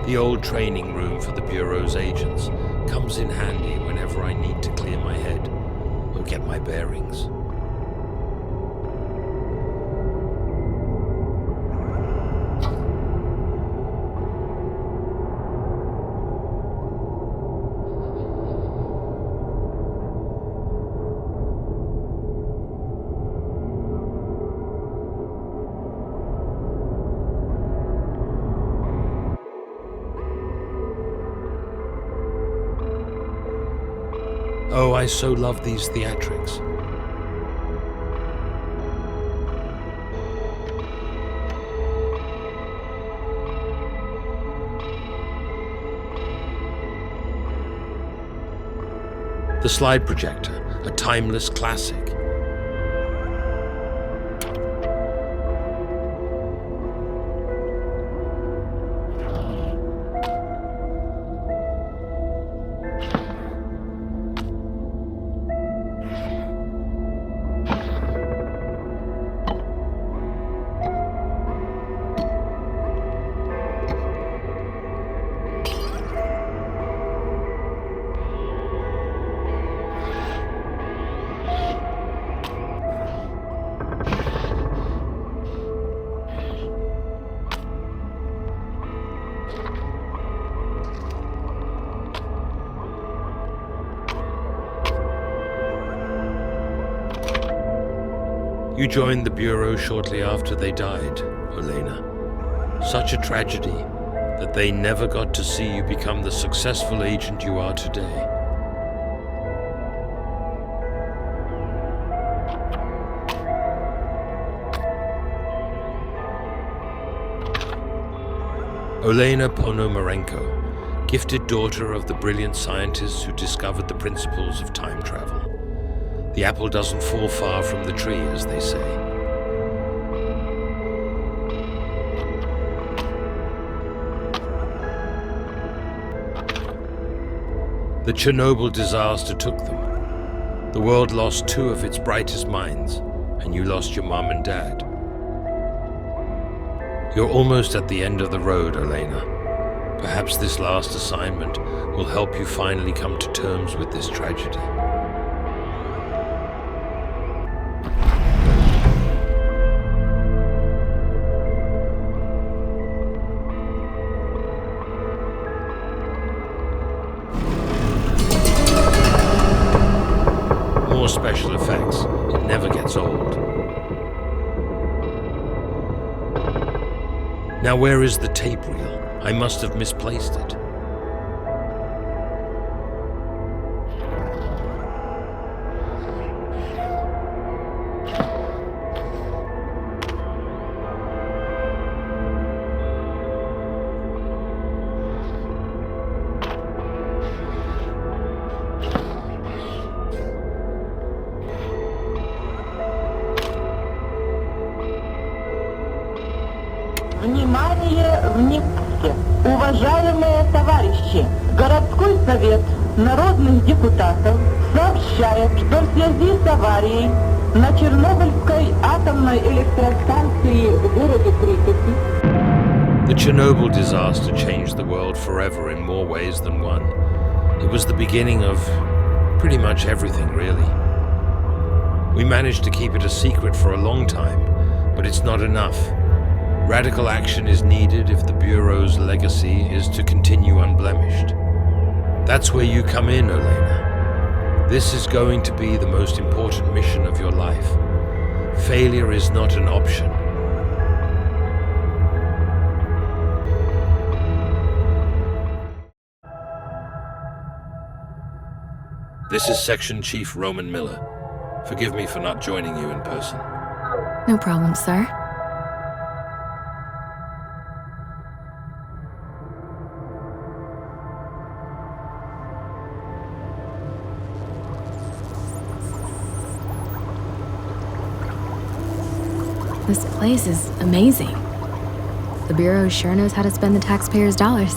The old training room for the Bureau's agents comes in handy whenever I need to clear my head or get my bearings. Oh, I so love these theatrics. The slide projector, a timeless classic. You joined the Bureau shortly after they died, Olena. Such a tragedy that they never got to see you become the successful agent you are today. Olena Ponomarenko, gifted daughter of the brilliant scientists who discovered the principles of time travel. The apple doesn't fall far from the tree, as they say. The Chernobyl disaster took them. The world lost two of its brightest minds, and you lost your mom and dad. You're almost at the end of the road, Olena. Perhaps this last assignment will help you finally come to terms with this tragedy. More special effects. It never gets old. Now where is the tape reel? I must have misplaced it. Внимание, внимание! Уважаемые товарищи! Городской совет народных депутатов сообщает, что в связи с аварией на Чернобыльской атомной электростанции в городе Припяти. The Chernobyl disaster changed the world forever in more ways than one. It was the beginning of pretty much everything, really. We managed to keep it a secret for a long time, but it's not enough. Radical action is needed if the Bureau's legacy is to continue unblemished. That's where you come in, Olena. This is going to be the most important mission of your life. Failure is not an option. This is Section Chief Roman Miller. Forgive me for not joining you in person. No problem, sir. This place is amazing. The Bureau sure knows how to spend the taxpayers' dollars.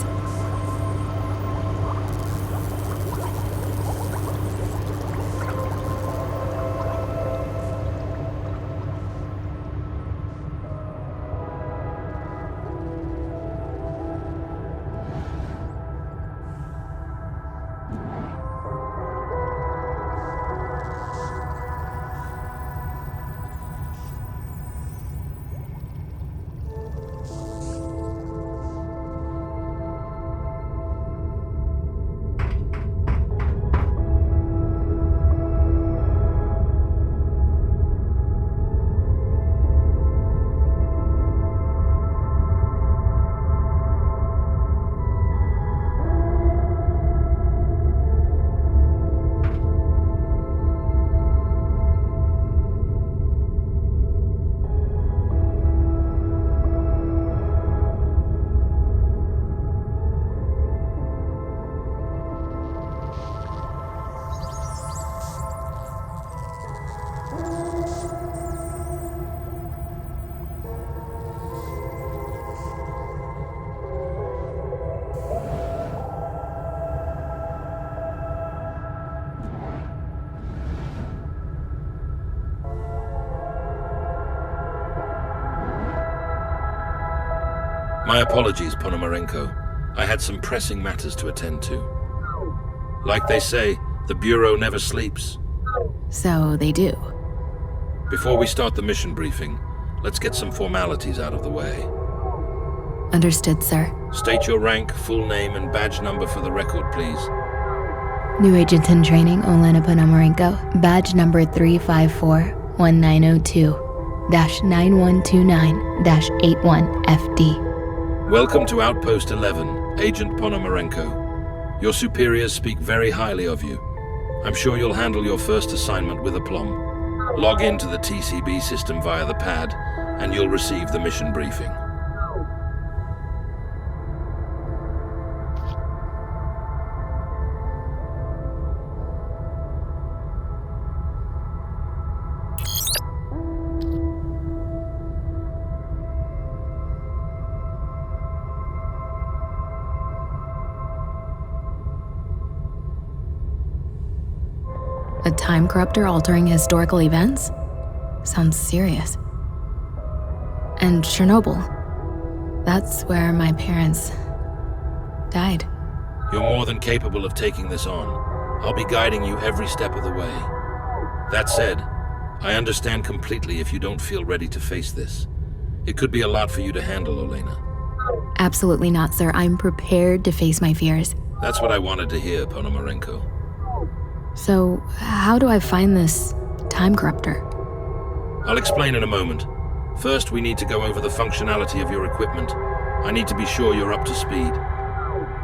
My apologies, Ponomarenko. I had some pressing matters to attend to. Like they say, the Bureau never sleeps. So they do. Before we start the mission briefing, let's get some formalities out of the way. Understood, sir. State your rank, full name, and badge number for the record, please. New agent in training, Olena Ponomarenko. Badge number 354-1902-9129-81FD. Welcome to Outpost 11, Agent Ponomarenko. Your superiors speak very highly of you. I'm sure you'll handle your first assignment with aplomb. Log into the TCB system via the pad, and you'll receive the mission briefing. A time corruptor altering historical events? Sounds serious. And Chernobyl. That's where my parents died. You're more than capable of taking this on. I'll be guiding you every step of the way. That said, I understand completely if you don't feel ready to face this. It could be a lot for you to handle, Olena. Absolutely not, sir. I'm prepared to face my fears. That's what I wanted to hear, Ponomarenko. So, how do I find this time corruptor? I'll explain in a moment. First, we need to go over the functionality of your equipment. I need to be sure you're up to speed.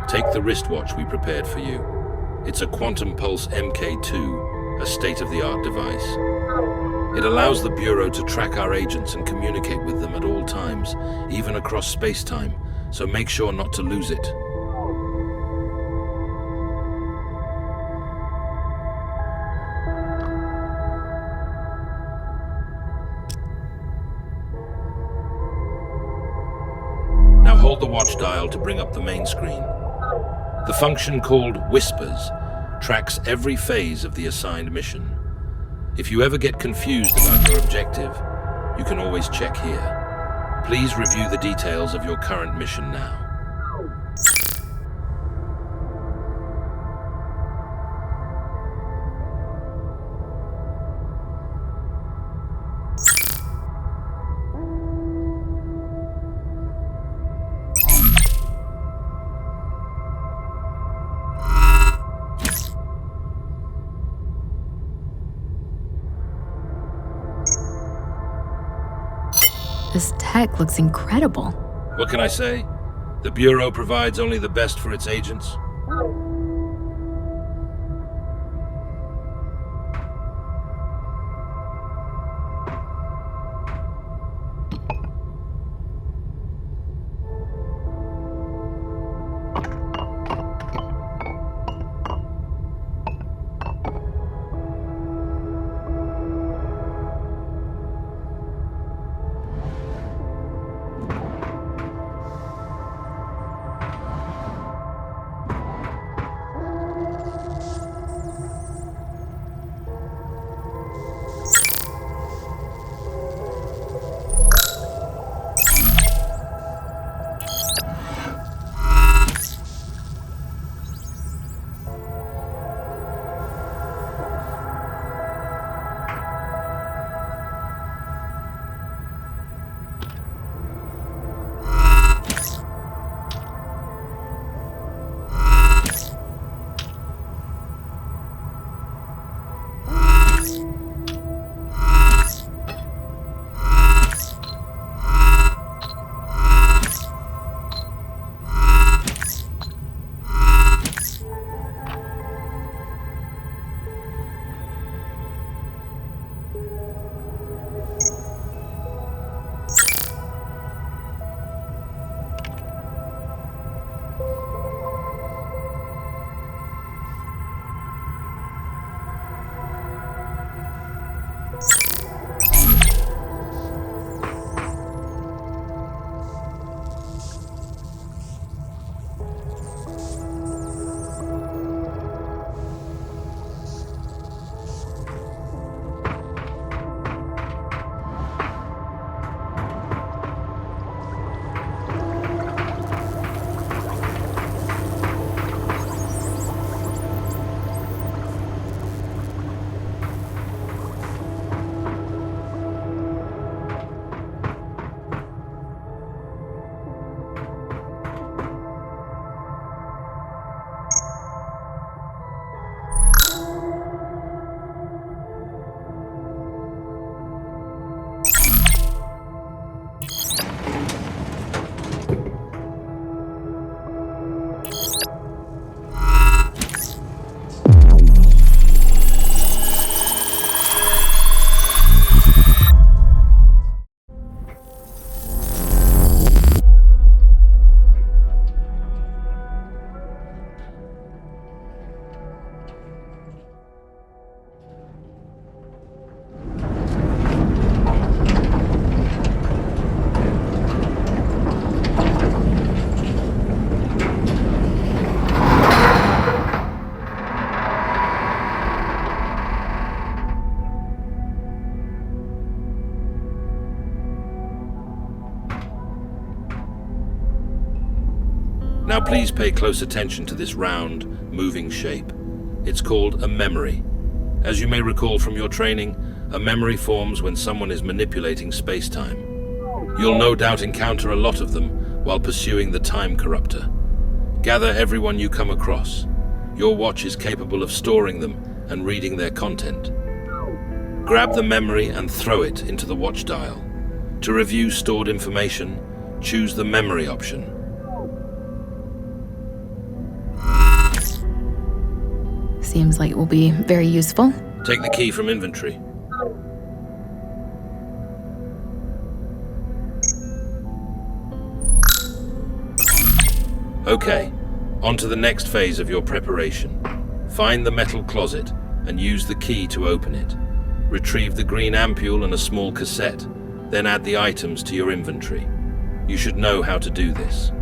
Take the wristwatch we prepared for you. It's a Quantum Pulse MK2, a state-of-the-art device. It allows the Bureau to track our agents and communicate with them at all times, even across space-time, so make sure not to lose it. Now hold the watch dial to bring up the main screen. The function called Whispers tracks every phase of the assigned mission. If you ever get confused about your objective, you can always check here. Please review the details of your current mission now. This tech looks incredible. What can I say? The Bureau provides only the best for its agents. Now please pay close attention to this round, moving shape. It's called a memory. As you may recall from your training, a memory forms when someone is manipulating space-time. You'll no doubt encounter a lot of them while pursuing the time corruptor. Gather everyone you come across. Your watch is capable of storing them and reading their content. Grab the memory and throw it into the watch dial. To review stored information, choose the memory option. Seems like it will be very useful. Take the key from inventory. Okay, on to the next phase of your preparation. Find the metal closet and use the key to open it. Retrieve the green ampule and a small cassette, then add the items to your inventory. You should know how to do this.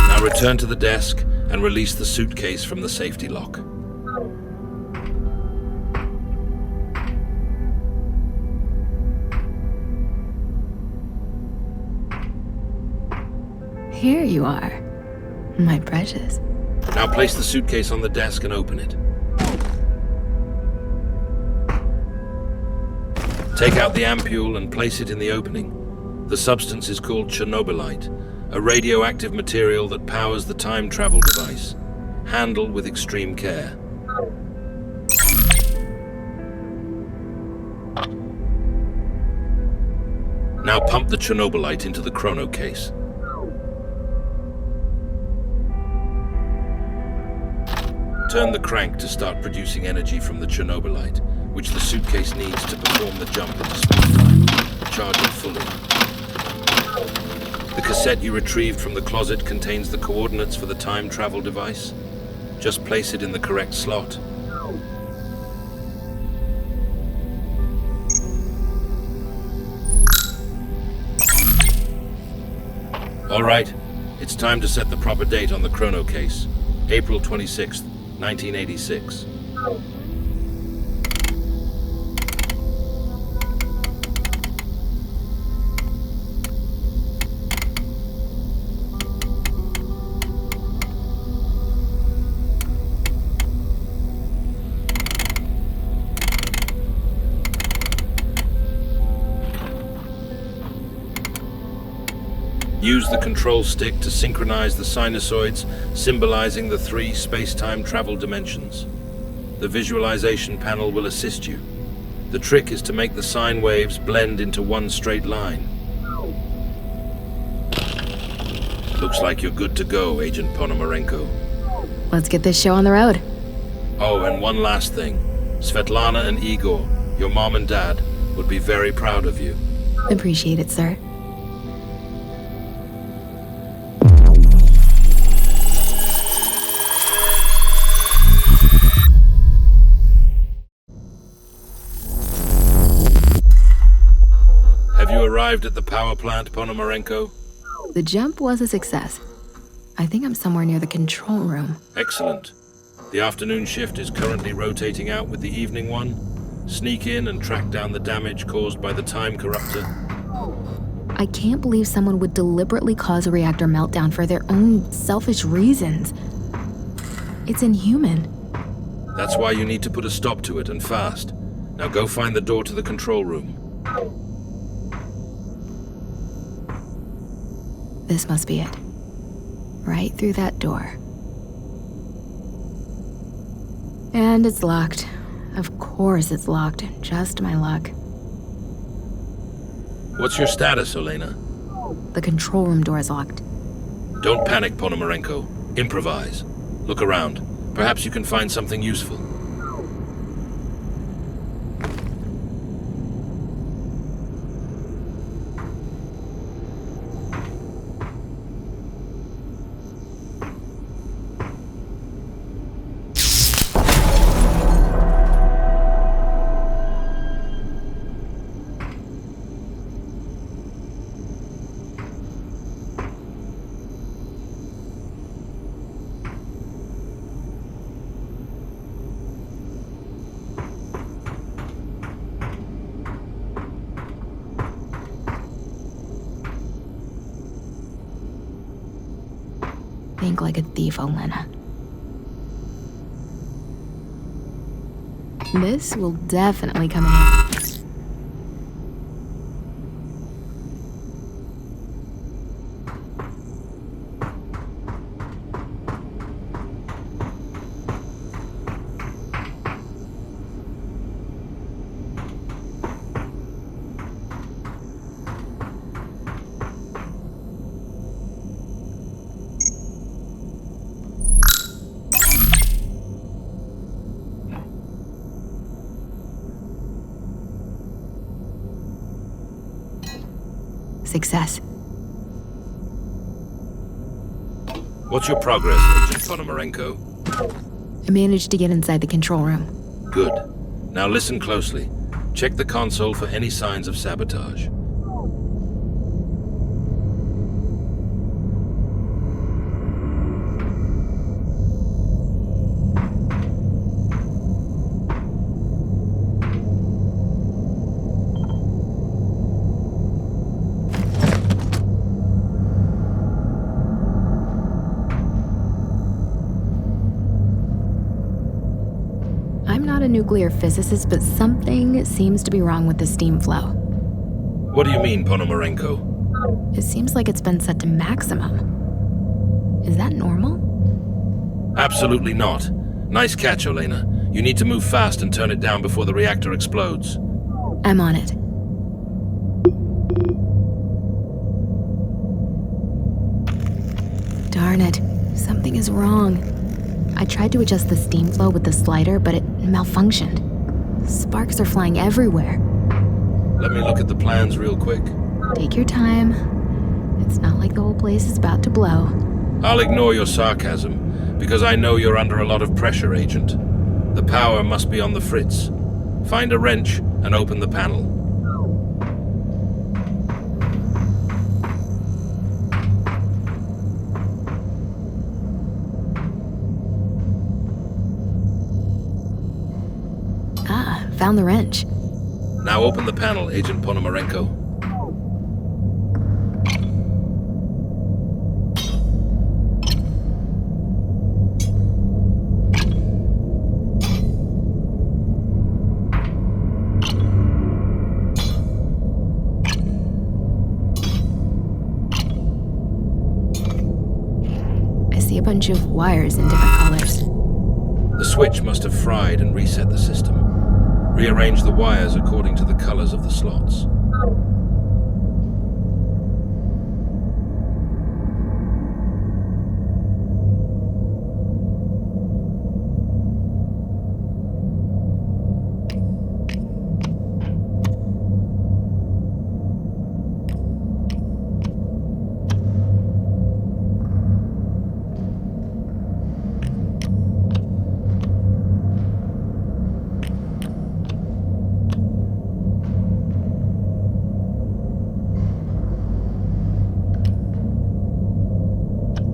Now return to the desk and release the suitcase from the safety lock. Here you are, my precious. Now place the suitcase on the desk and open it. Take out the ampule and place it in the opening. The substance is called Chernobylite, a radioactive material that powers the time travel device. Handle with extreme care. Now pump the Chernobylite into the chrono case. Turn the crank to start producing energy from the Chernobylite, which the suitcase needs to perform the jump into space-time. Charge it fully. The cassette you retrieved from the closet contains the coordinates for the time travel device. Just place it in the correct slot. All right, it's time to set the proper date on the chrono case. April 26th, 1986. Use the control stick to synchronize the sinusoids, symbolizing the 3 space-time travel dimensions. The visualization panel will assist you. The trick is to make the sine waves blend into one straight line. Looks like you're good to go, Agent Ponomarenko. Let's get this show on the road. Oh, and one last thing. Svetlana and Igor, your mom and dad, would be very proud of you. Appreciate it, sir. Have you arrived at the power plant, Ponomarenko? The jump was a success. I think I'm somewhere near the control room. Excellent. The afternoon shift is currently rotating out with the evening one. Sneak in and track down the damage caused by the time corruptor. I can't believe someone would deliberately cause a reactor meltdown for their own selfish reasons. It's inhuman. That's why you need to put a stop to it, and fast. Now go find the door to the control room. This must be it. Right through that door. And it's locked. Of course it's locked. Just my luck. What's your status, Olena? The control room door is locked. Don't panic, Ponomarenko. Improvise. Look around. Perhaps you can find something useful. think like a thief, Olena. This will definitely come in handy. Success. What's your progress, Agent Ponomarenko? I managed to get inside the control room. Good. Now listen closely. Check the console for any signs of sabotage. I'm not a nuclear physicist, but something seems to be wrong with the steam flow. What do you mean, Ponomarenko? It seems like it's been set to maximum. Is that normal? Absolutely not. Nice catch, Olena. You need to move fast and turn it down before the reactor explodes. I'm on it. Darn it. Something is wrong. I tried to adjust the steam flow with the slider, but it malfunctioned. Sparks are flying everywhere. Let me look at the plans real quick. Take your time. It's not like the whole place is about to blow. I'll ignore your sarcasm, because I know you're under a lot of pressure, Agent. The power must be on the fritz. Find a wrench and open the panel. Found the wrench. Now open the panel, Agent Ponomarenko. I see a bunch of wires in different colors. The switch must have fried and reset the system. Rearrange the wires according to the colors of the slots.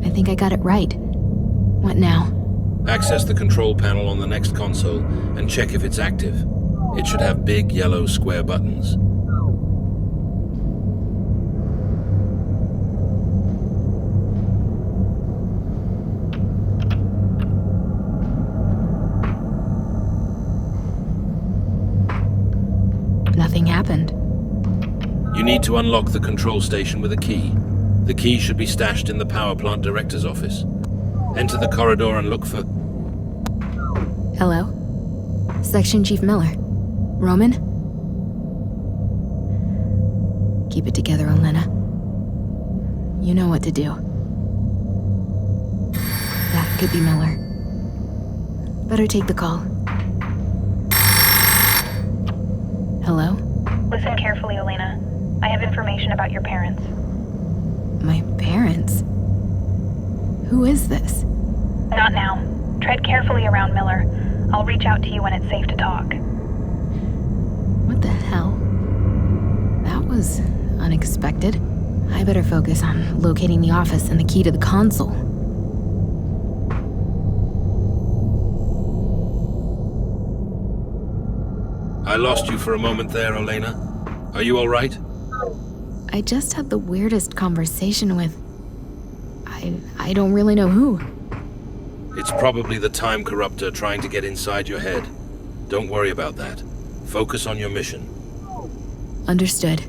I think I got it right. What now? Access the control panel on the next console and check if it's active. It should have big yellow square buttons. Nothing happened. You need to unlock the control station with a key. The key should be stashed in the power plant director's office. Enter the corridor and look for... Hello? Section Chief Miller. Roman? Keep it together, Olena. You know what to do. That could be Miller. Better take the call. Hello? Listen carefully, Olena. I have information about your parents. My parents? Who is this? Not now. Tread carefully around Miller. I'll reach out to you when it's safe to talk. What the hell? That was unexpected. I better focus on locating the office and the key to the console. I lost you for a moment there, Olena. Are you all right? I just had the weirdest conversation with... I don't really know who. It's probably the time corruptor trying to get inside your head. Don't worry about that. Focus on your mission. Understood.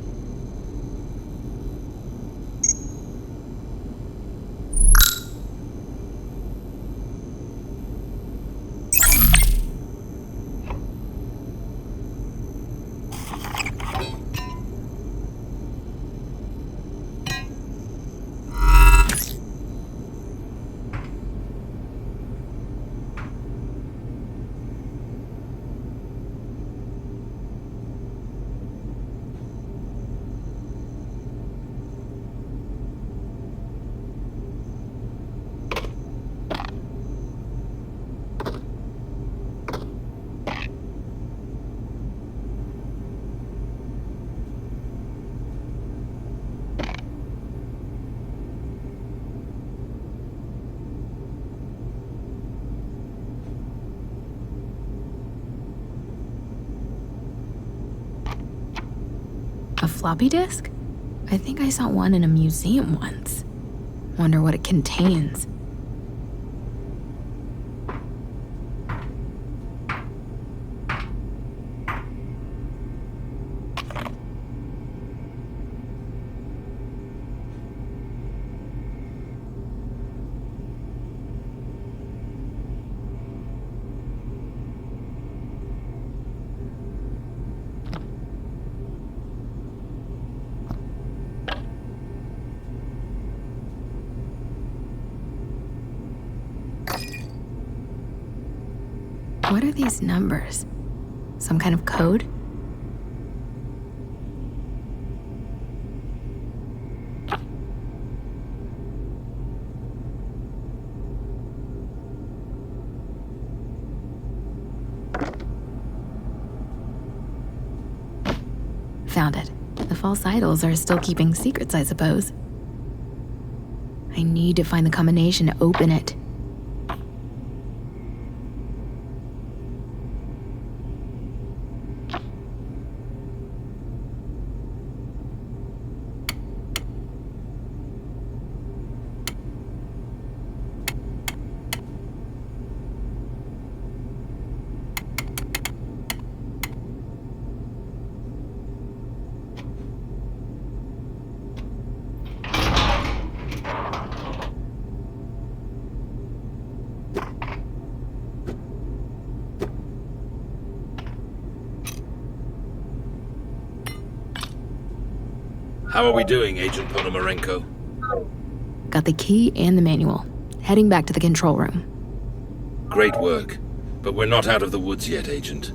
A floppy disk? I think I saw one in a museum once. Wonder what it contains. What are these numbers? Some kind of code? Found it. The false idols are still keeping secrets, I suppose. I need to find the combination to open it. How are we doing, Agent Ponomarenko? Got the key and the manual. Heading back to the control room. Great work. But we're not out of the woods yet, Agent.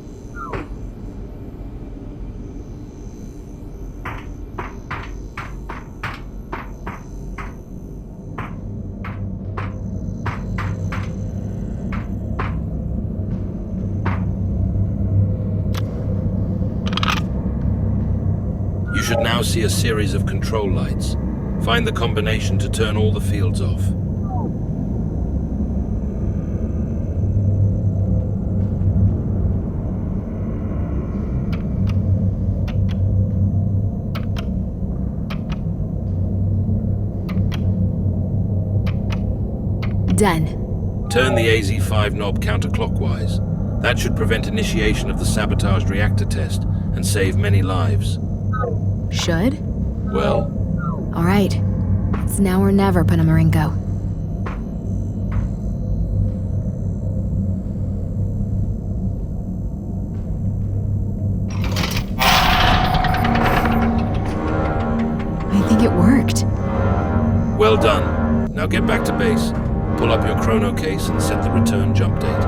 You should now see a series of control lights. Find the combination to turn all the fields off. Done. Turn the AZ-5 knob counterclockwise. That should prevent initiation of the sabotaged reactor test and save many lives. Should? Well? All right. It's now or never, Ponomarenko. I think it worked. Well done. Now get back to base. Pull up your chrono case and set the return jump date.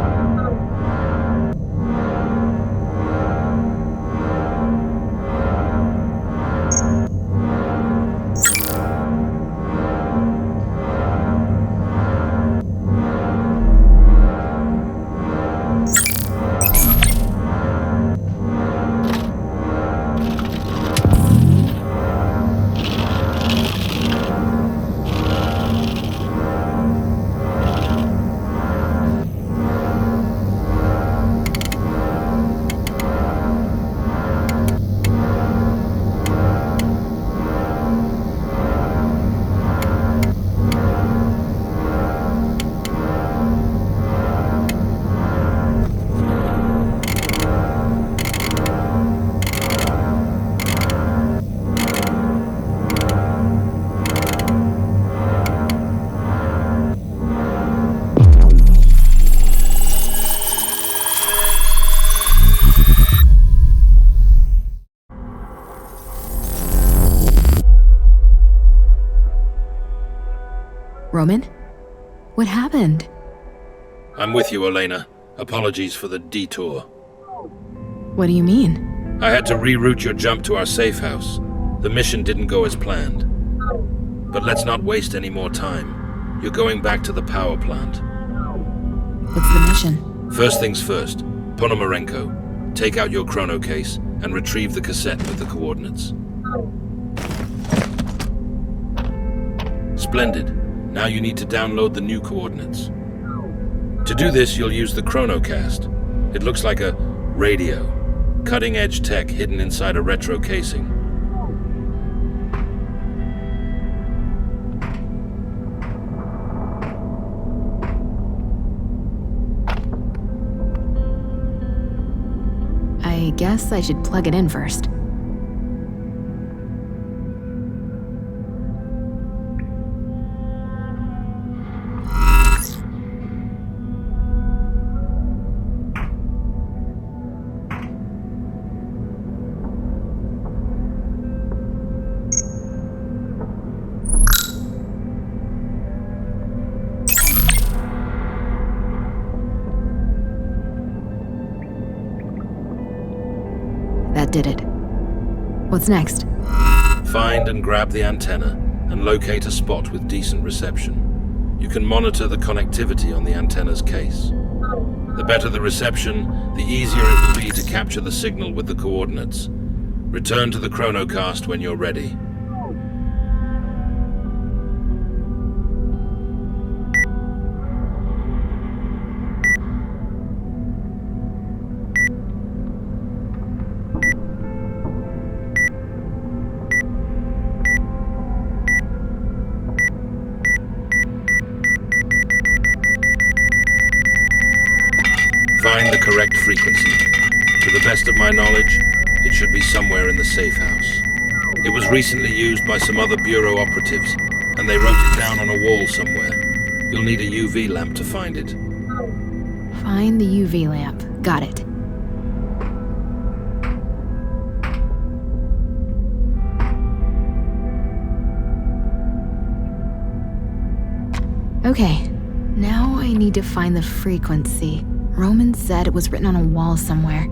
Roman? What happened? I'm with you, Olena. Apologies for the detour. What do you mean? I had to reroute your jump to our safe house. The mission didn't go as planned. But let's not waste any more time. You're going back to the power plant. What's the mission? First things first. Ponomarenko, take out your chrono case and retrieve the cassette with the coordinates. Splendid. Now you need to download the new coordinates. To do this, you'll use the chronocast. It looks like a radio. Cutting-edge tech hidden inside a retro casing. I guess I should plug it in first. That did it. What's next? Find and grab the antenna and locate a spot with decent reception. You can monitor the connectivity on the antenna's case. The better the reception, the easier it will be to capture the signal with the coordinates. Return to the chronocast when you're ready. Find the correct frequency. To the best of my knowledge, it should be somewhere in the safe house. It was recently used by some other Bureau operatives, and they wrote it down on a wall somewhere. You'll need a UV lamp to find it. Find the UV lamp. Got it. Okay, now I need to find the frequency. Roman said it was written on a wall somewhere.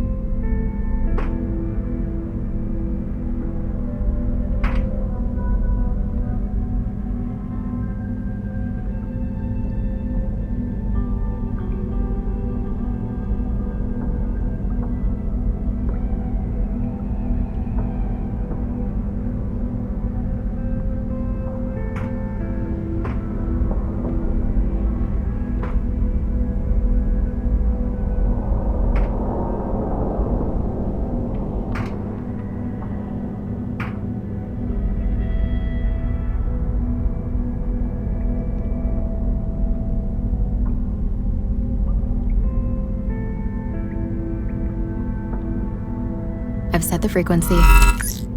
I've set the frequency.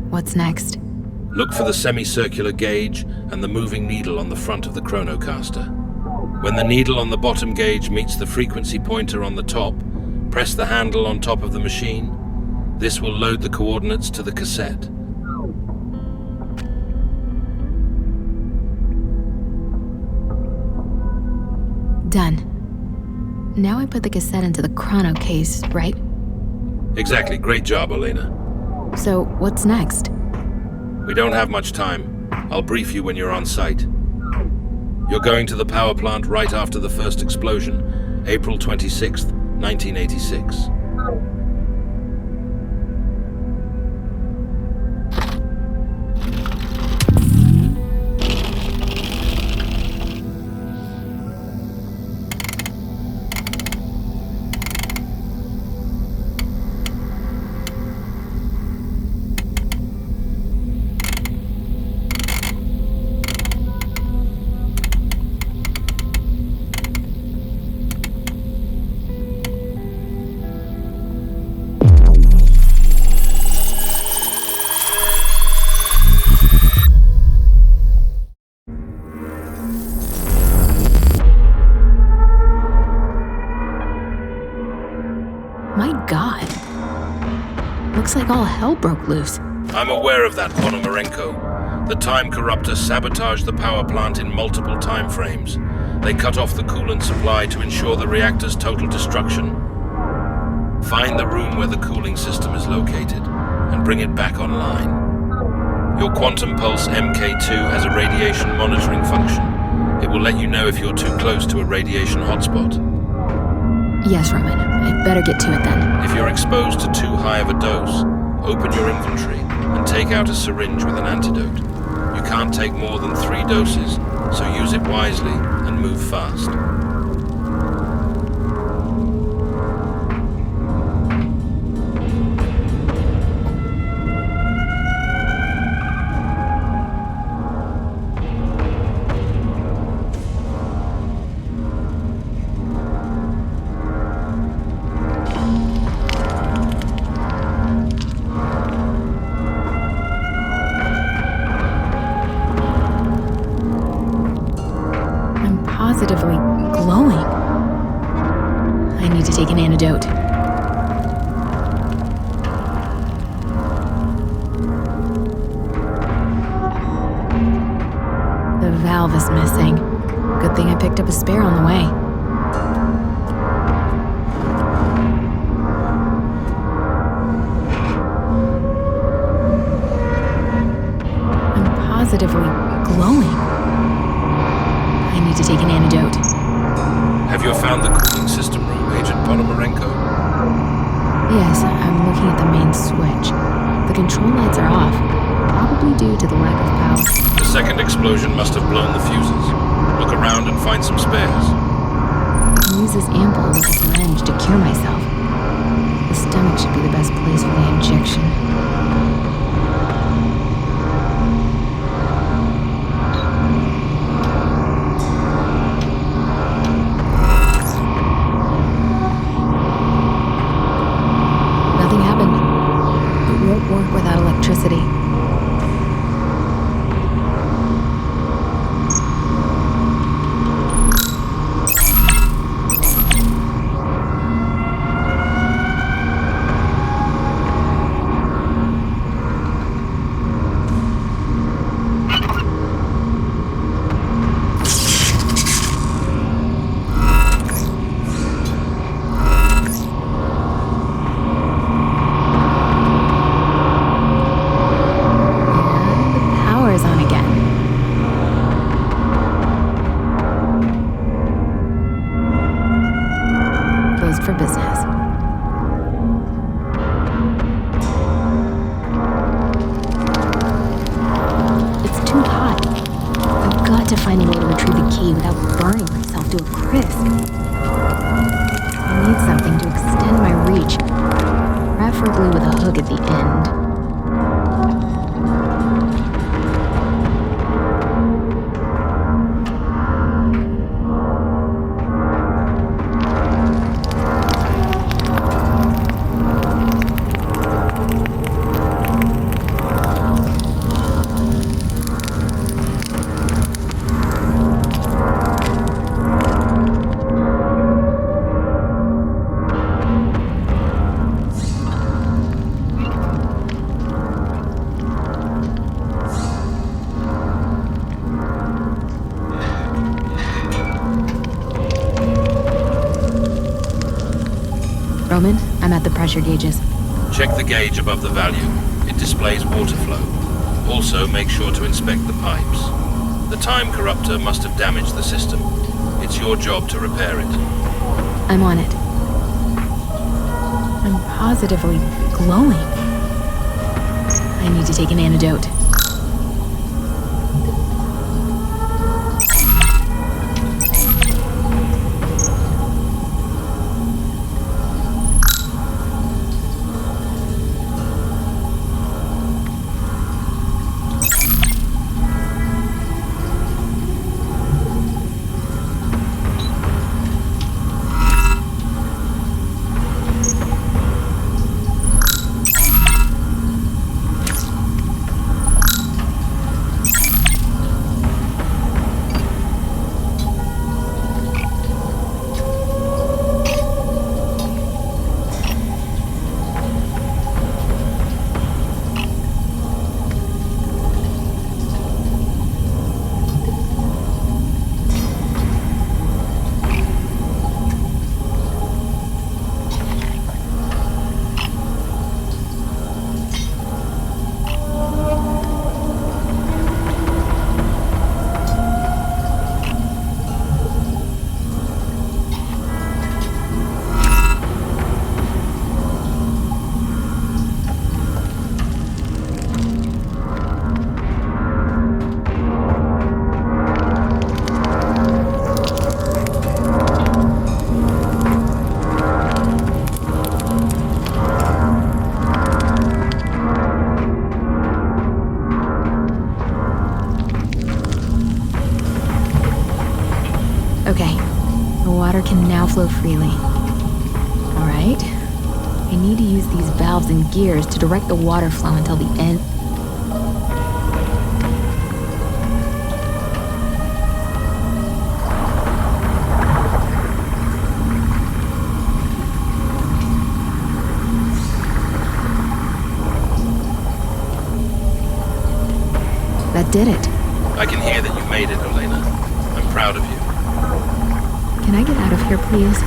What's next? Look for the semicircular gauge and the moving needle on the front of the chronocaster. When the needle on the bottom gauge meets the frequency pointer on the top, press the handle on top of the machine. This will load the coordinates to the cassette. Done. Now I put the cassette into the chrono case, right? Exactly. Great job, Olena. So, what's next? We don't have much time. I'll brief you when you're on site. You're going to the power plant right after the first explosion, April 26th, 1986. My God. Looks like all hell broke loose. I'm aware of that, Ponomarenko. The time corruptor sabotaged the power plant in multiple time frames. They cut off the coolant supply to ensure the reactor's total destruction. Find the room where the cooling system is located and bring it back online. Your Quantum Pulse MK2 has a radiation monitoring function. It will let you know if you're too close to a radiation hotspot. Yes, Roman. I better get to it then. If you're exposed to too high of a dose, open your inventory and take out a syringe with an antidote. You can't take more than 3 doses, so use it wisely and move fast. Positively glowing. I need to take an antidote. The valve is missing. Good thing I picked up a spare on the way. I'm positively glowing. I need to take an antidote. Have you found the cooling system room, Agent Ponomarenko? Yes, I'm looking at the main switch. The control lights are off, probably due to the lack of power. The second explosion must have blown the fuses. Look around and find some spares. I can use this ampoule with a syringe to cure myself. The stomach should be the best place for the injection. Work without electricity. For business. It's too hot. I've got to find a way to retrieve the key without burning myself to a crisp. I need something to extend my reach, preferably with a hook at the end. Roman, I'm at the pressure gauges. Check the gauge above the value. It displays water flow. Also, make sure to inspect the pipes. The time corruptor must have damaged the system. It's your job to repair it. I'm on it. I'm positively glowing. I need to take an antidote. flow freely. Alright. I need to use these valves and gears to direct the water flow until the end. That did it. I can hear that you made it, Olena. I'm proud of you. Can I get out of here, please?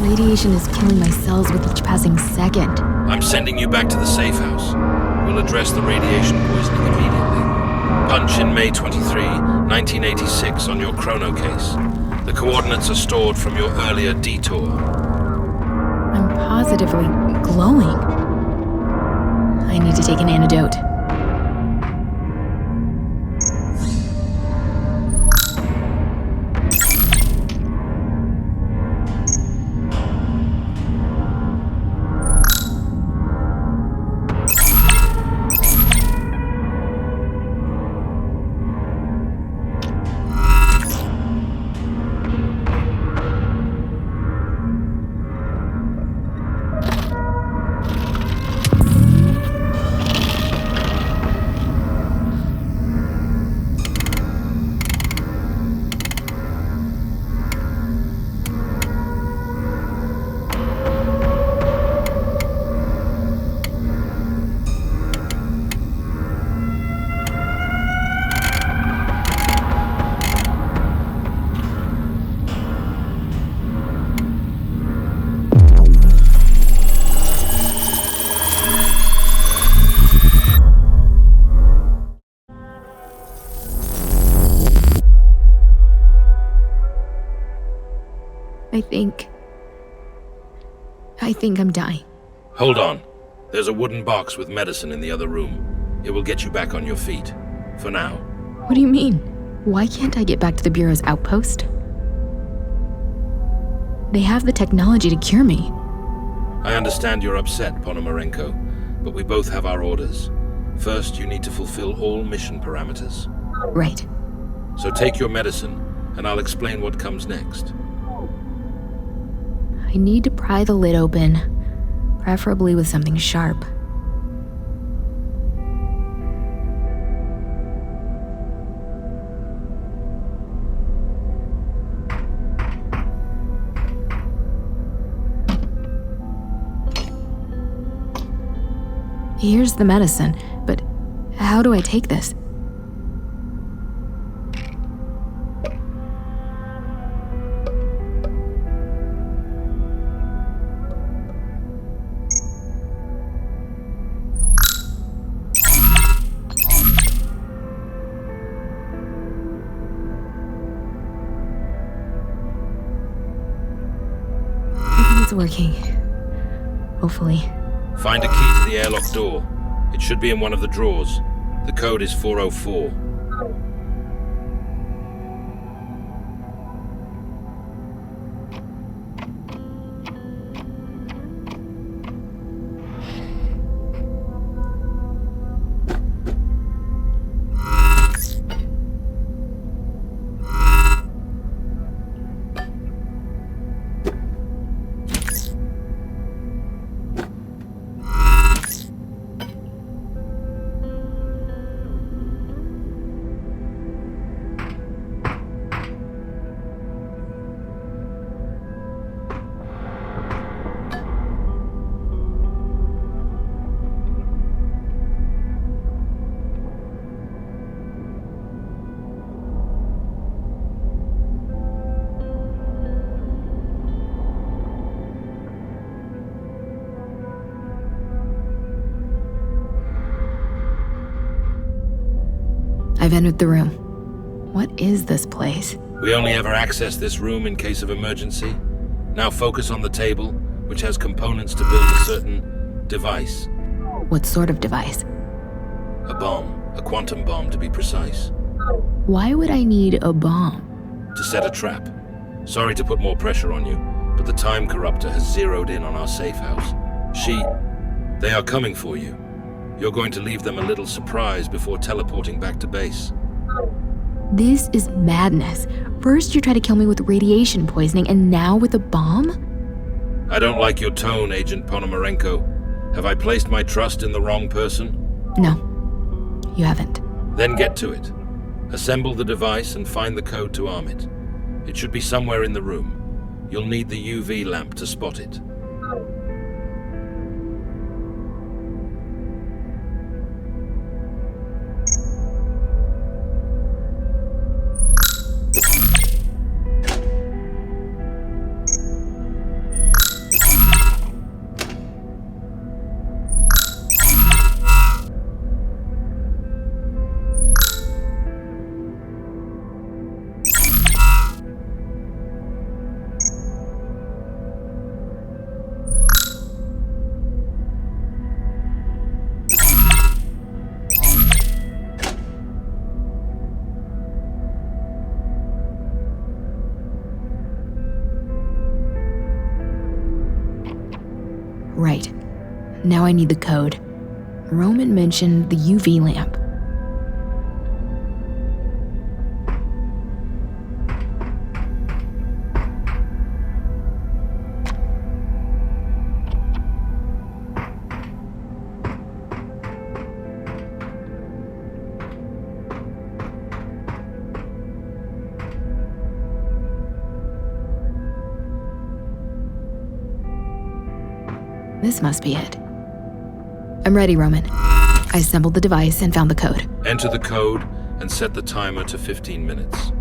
Radiation is killing my cells with each passing second. I'm sending you back to the safe house. We'll address the radiation poisoning immediately. Punch in May 23, 1986 on your chrono case. The coordinates are stored from your earlier detour. I'm positively glowing. I need to take an antidote. I think I'm dying. Hold on. There's a wooden box with medicine in the other room. It will get you back on your feet. For now. What do you mean? Why can't I get back to the Bureau's outpost? They have the technology to cure me. I understand you're upset, Ponomarenko, but we both have our orders. First, you need to fulfill all mission parameters. Right. So take your medicine, and I'll explain what comes next. I need to pry the lid open, preferably with something sharp. Here's the medicine, but how do I take this? It's working. Hopefully. Find a key to the airlock door. It should be in one of the drawers. The code is 404. I've entered the room. What is this place? We only ever access this room in case of emergency. Now focus on the table, which has components to build a certain device. What sort of device? A bomb. A quantum bomb, to be precise. Why would I need a bomb? To set a trap. Sorry to put more pressure on you, but the time corruptor has zeroed in on our safe house. They are coming for you. You're going to leave them a little surprise before teleporting back to base. This is madness. First you try to kill me with radiation poisoning, and now with a bomb? I don't like your tone, Agent Ponomarenko. Have I placed my trust in the wrong person? No, you haven't. Then get to it. Assemble the device and find the code to arm it. It should be somewhere in the room. You'll need the UV lamp to spot it. Right. Now I need the code. Roman mentioned the UV lamp. This must be it. I'm ready, Roman. I assembled the device and found the code. Enter the code and set the timer to 15 minutes.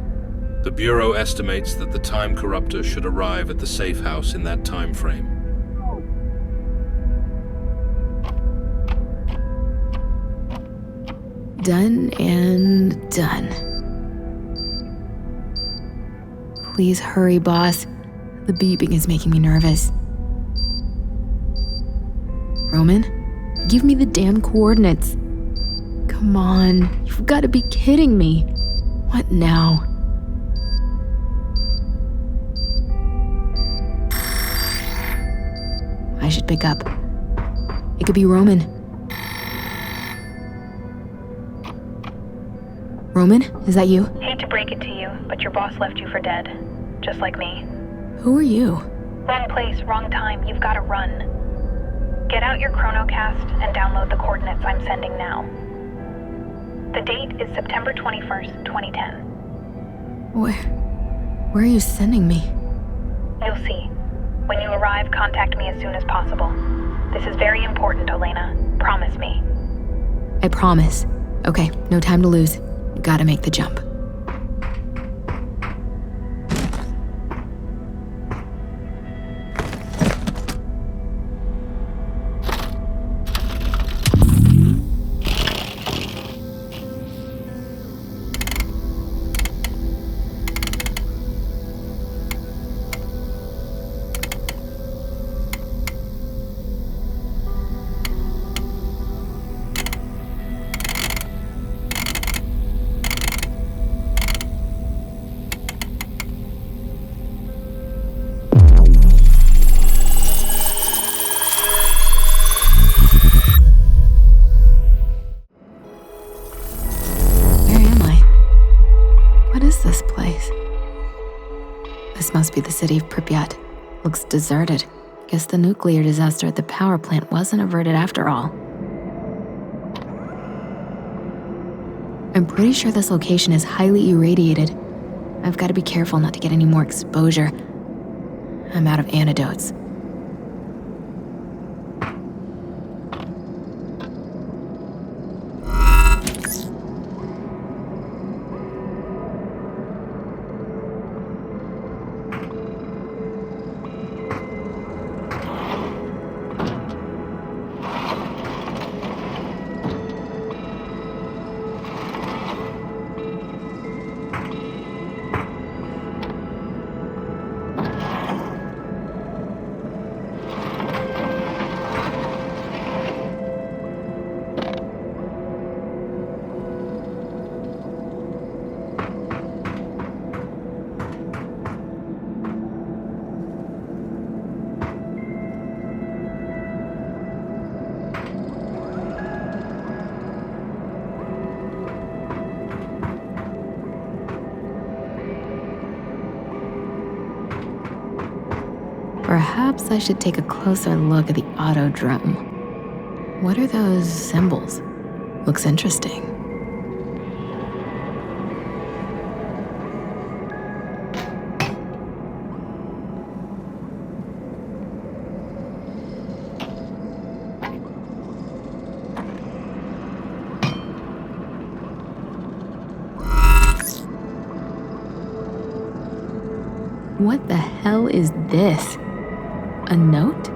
The Bureau estimates that the time corruptor should arrive at the safe house in that time frame. Done and done. Please hurry, boss. The beeping is making me nervous. Roman, give me the damn coordinates. Come on, you've got to be kidding me. What now? I should pick up. It could be Roman. Roman, is that you? Hate to break it to you, but your boss left you for dead. Just like me. Who are you? Wrong place, wrong time. You've got to run. Get out your chronocast and download the coordinates I'm sending now. The date is September 21st, 2010. Where are you sending me? You'll see. When you arrive, contact me as soon as possible. This is very important, Olena. Promise me. I promise. Okay, no time to lose. Gotta make the jump. Must be the city of Pripyat. Looks deserted. Guess the nuclear disaster at the power plant wasn't averted after all. I'm pretty sure this location is highly irradiated. I've got to be careful not to get any more exposure. I'm out of antidotes. Perhaps I should take a closer look at the autodrome. What are those symbols? Looks interesting. What the hell is this? A note?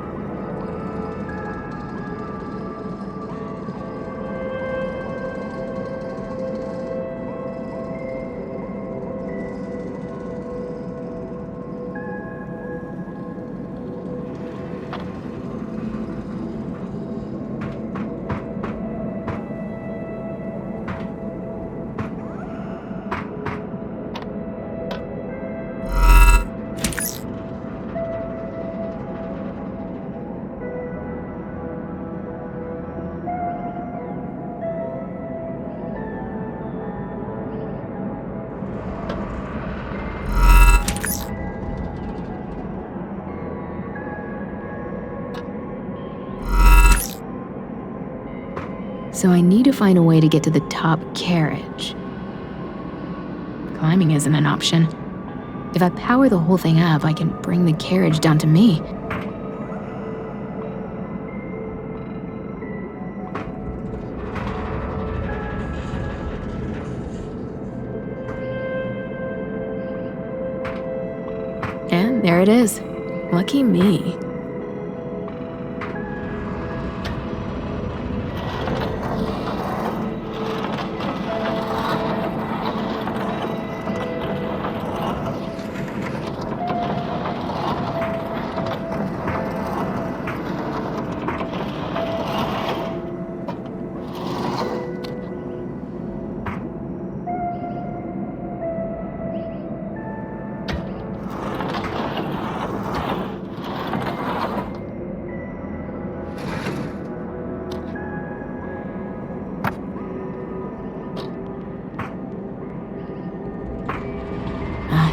So I need to find a way to get to the top carriage. Climbing isn't an option. If I power the whole thing up, I can bring the carriage down to me. And there it is. Lucky me.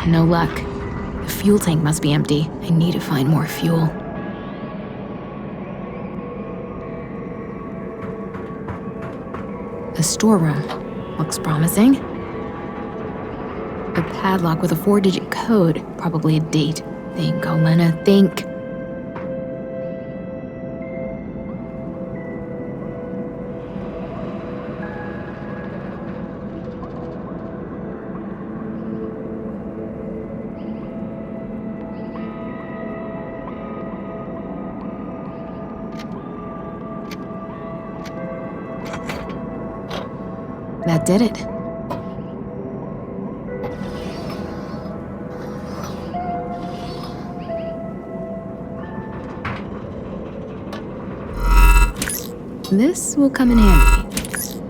No luck. The fuel tank must be empty. I need to find more fuel. A storeroom. Looks promising. A padlock with a 4-digit code. Probably a date. Think, Olena, think. That did it. This will come in handy.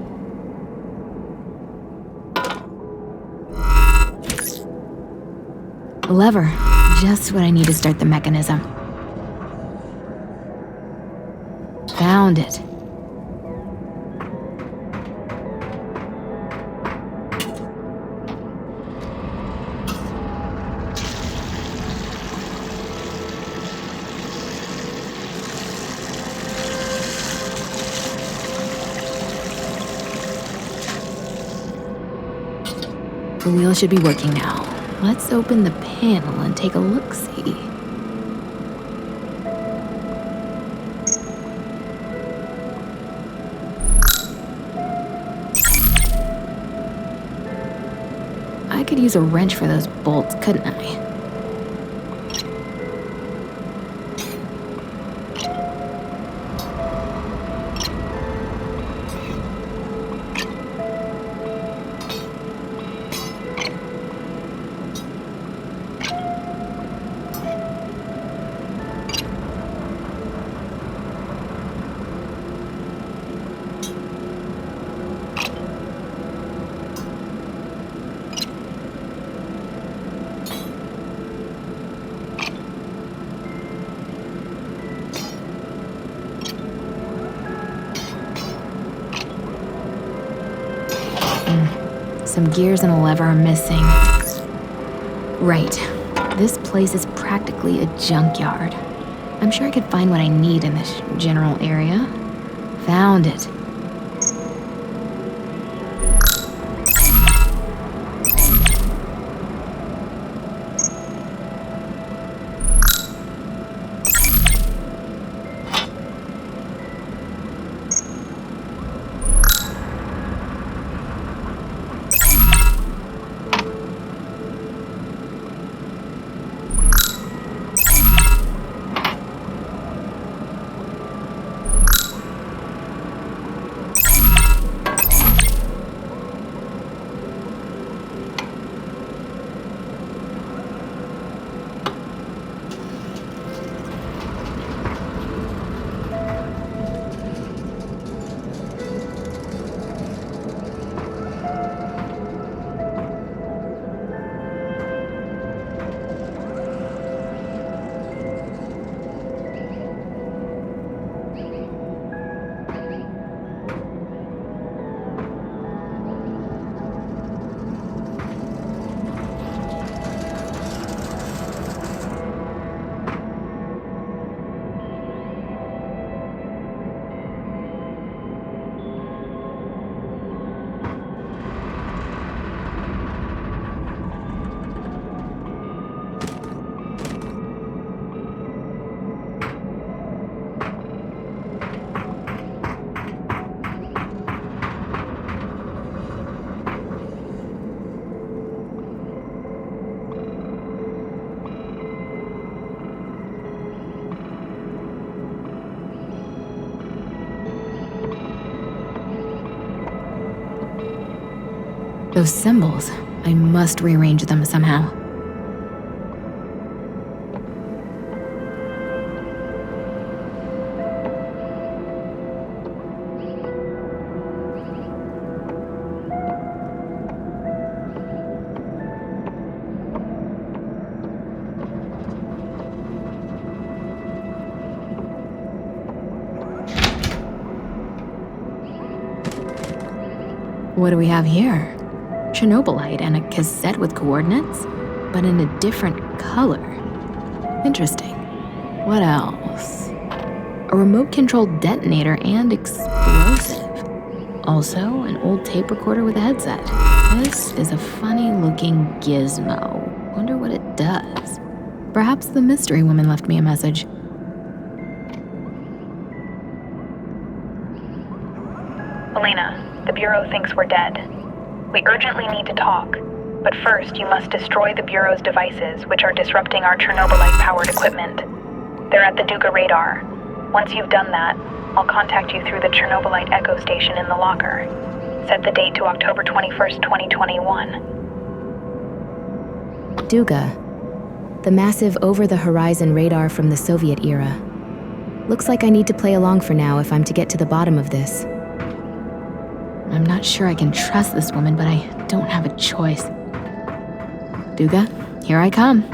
A lever, just what I need to start the mechanism. Found it. The wheel should be working now. Let's open the panel and take a look-see. I could use a wrench for those bolts, couldn't I? Some gears and a lever are missing. Right. This place is practically a junkyard. I'm sure I could find what I need in this general area. Found it. Those symbols, I must rearrange them somehow. What do we have here? Chernobylite and a cassette with coordinates, but in a different color. Interesting. What else? A remote-controlled detonator and explosive. Also, an old tape recorder with a headset. This is a funny-looking gizmo. Wonder what it does. Perhaps the mystery woman left me a message. Olena, the Bureau thinks we're dead. We urgently need to talk, but first you must destroy the Bureau's devices, which are disrupting our Chernobylite-powered equipment. They're at the Duga radar. Once you've done that, I'll contact you through the Chernobylite Echo Station in the locker. Set the date to October 21st, 2021. Duga, the massive over-the-horizon radar from the Soviet era. Looks like I need to play along for now if I'm to get to the bottom of this. I'm not sure I can trust this woman, but I don't have a choice. Duga, here I come.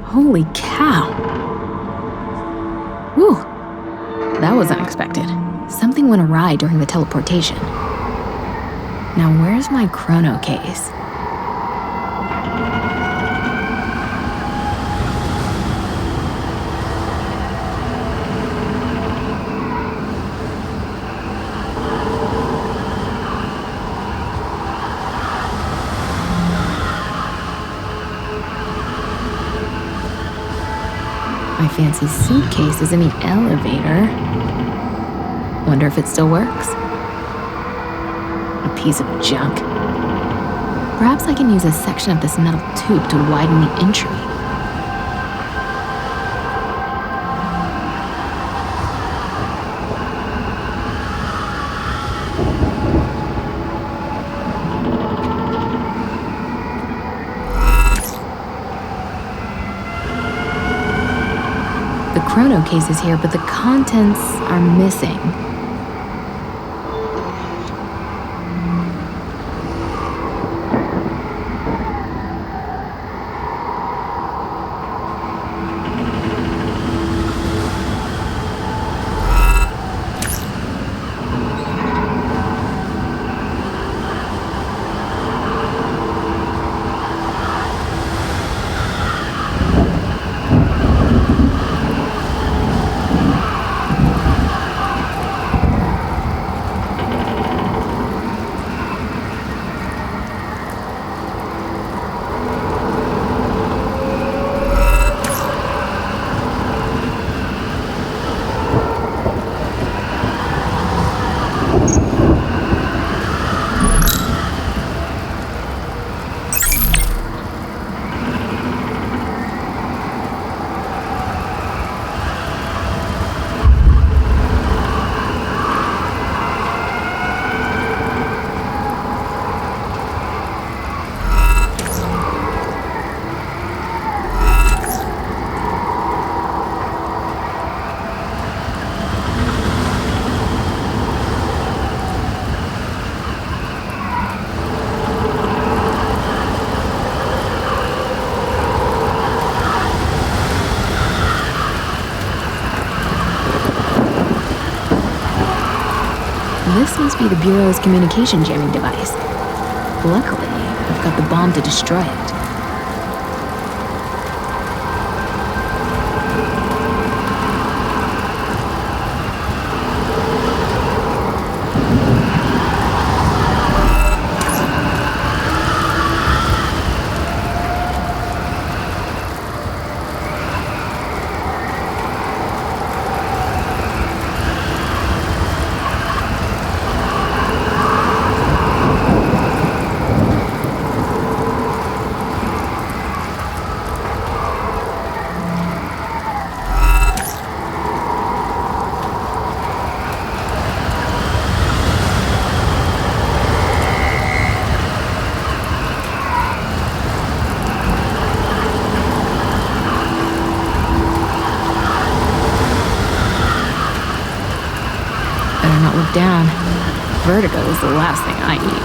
Holy cow. Whew. That was unexpected. Something went awry during the teleportation. Now where's my chrono case? My fancy suitcase is in the elevator. Wonder if it still works. A piece of junk. Perhaps I can use a section of this metal tube to widen the entry. The chrono case is here, but the contents are missing. This must be the Bureau's communication jamming device. Luckily, I've got the bomb to destroy it. Look down. Vertigo is the last thing I need.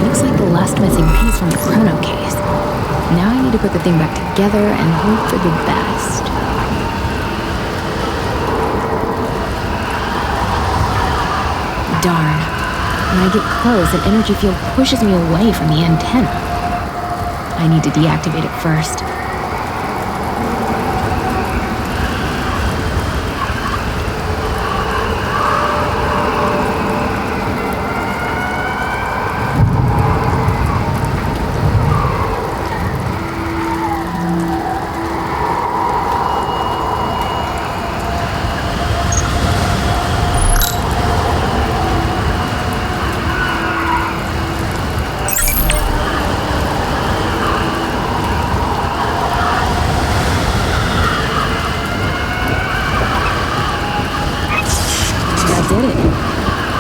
Looks like the last missing piece from the chrono case. Now I need to put the thing back together and hope for the best. Darn. When I get close, an energy field pushes me away from the antenna. I need to deactivate it first.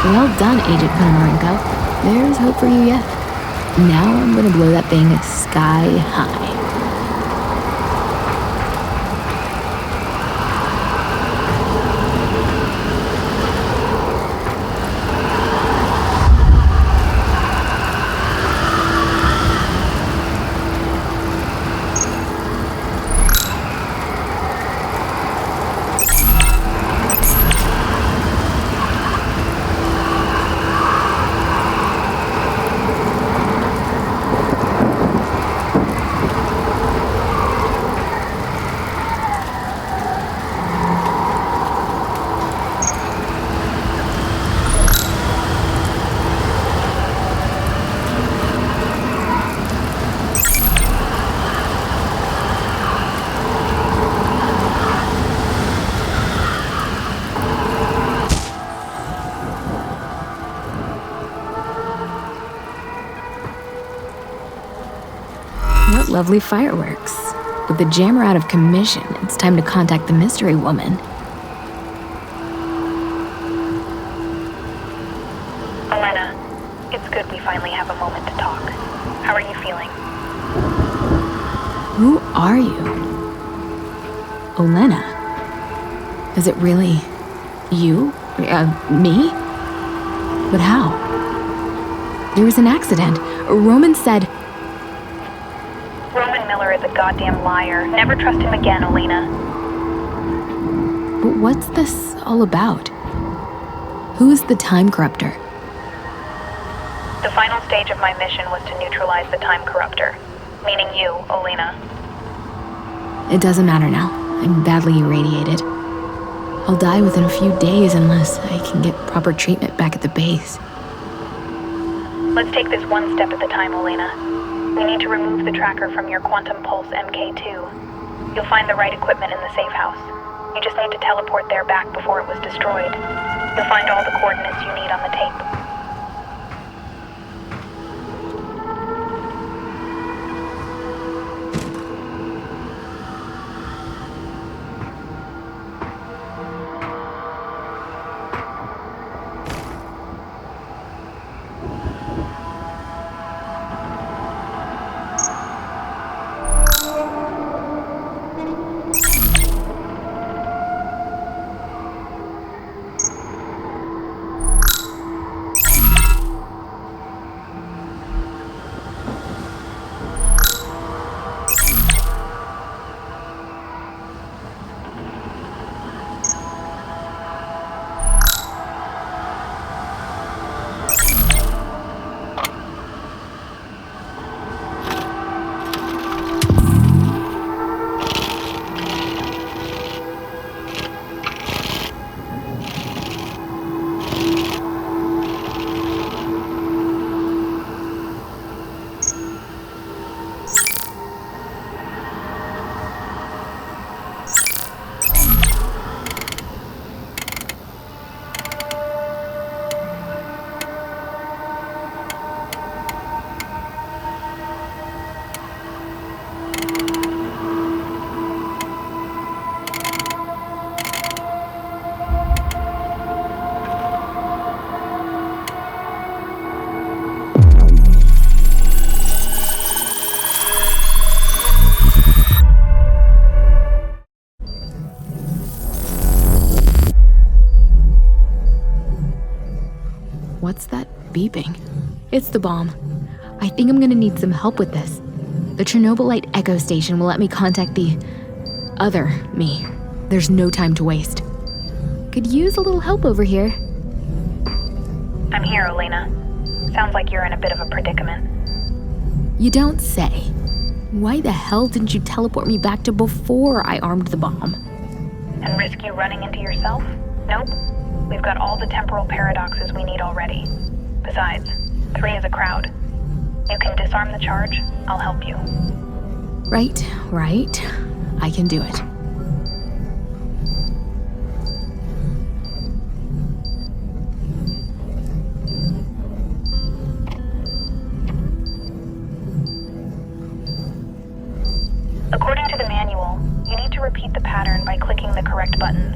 Well done, Agent Ponomarenko. There's hope for you yet. Now I'm gonna blow that thing sky high. Lovely fireworks. With the jammer out of commission, it's time to contact the mystery woman. Olena, it's good we finally have a moment to talk. How are you feeling? Who are you? Olena? Is it really you? Me? But how? There was an accident. Roman said... Roman Miller is a goddamn liar. Never trust him again, Olena. But what's this all about? Who is the time corruptor? The final stage of my mission was to neutralize the time corruptor. Meaning you, Olena. It doesn't matter now. I'm badly irradiated. I'll die within a few days unless I can get proper treatment back at the base. Let's take this one step at a time, Olena. We need to remove the tracker from your Quantum Pulse MK2. You'll find the right equipment in the safe house. You just need to teleport there back before it was destroyed. You'll find all the coordinates you need on the tape. What's that beeping? It's the bomb. I think I'm gonna need some help with this. The Chernobylite Echo Station will let me contact the other me. There's no time to waste. Could use a little help over here. I'm here, Olena. Sounds like you're in a bit of a predicament. You don't say. Why the hell didn't you teleport me back to before I armed the bomb? And risk you running into yourself? Nope. We've got all the temporal paradoxes we need already. Besides, 3 is a crowd. You can disarm the charge, I'll help you. Right. I can do it. According to the manual, you need to repeat the pattern by clicking the correct buttons.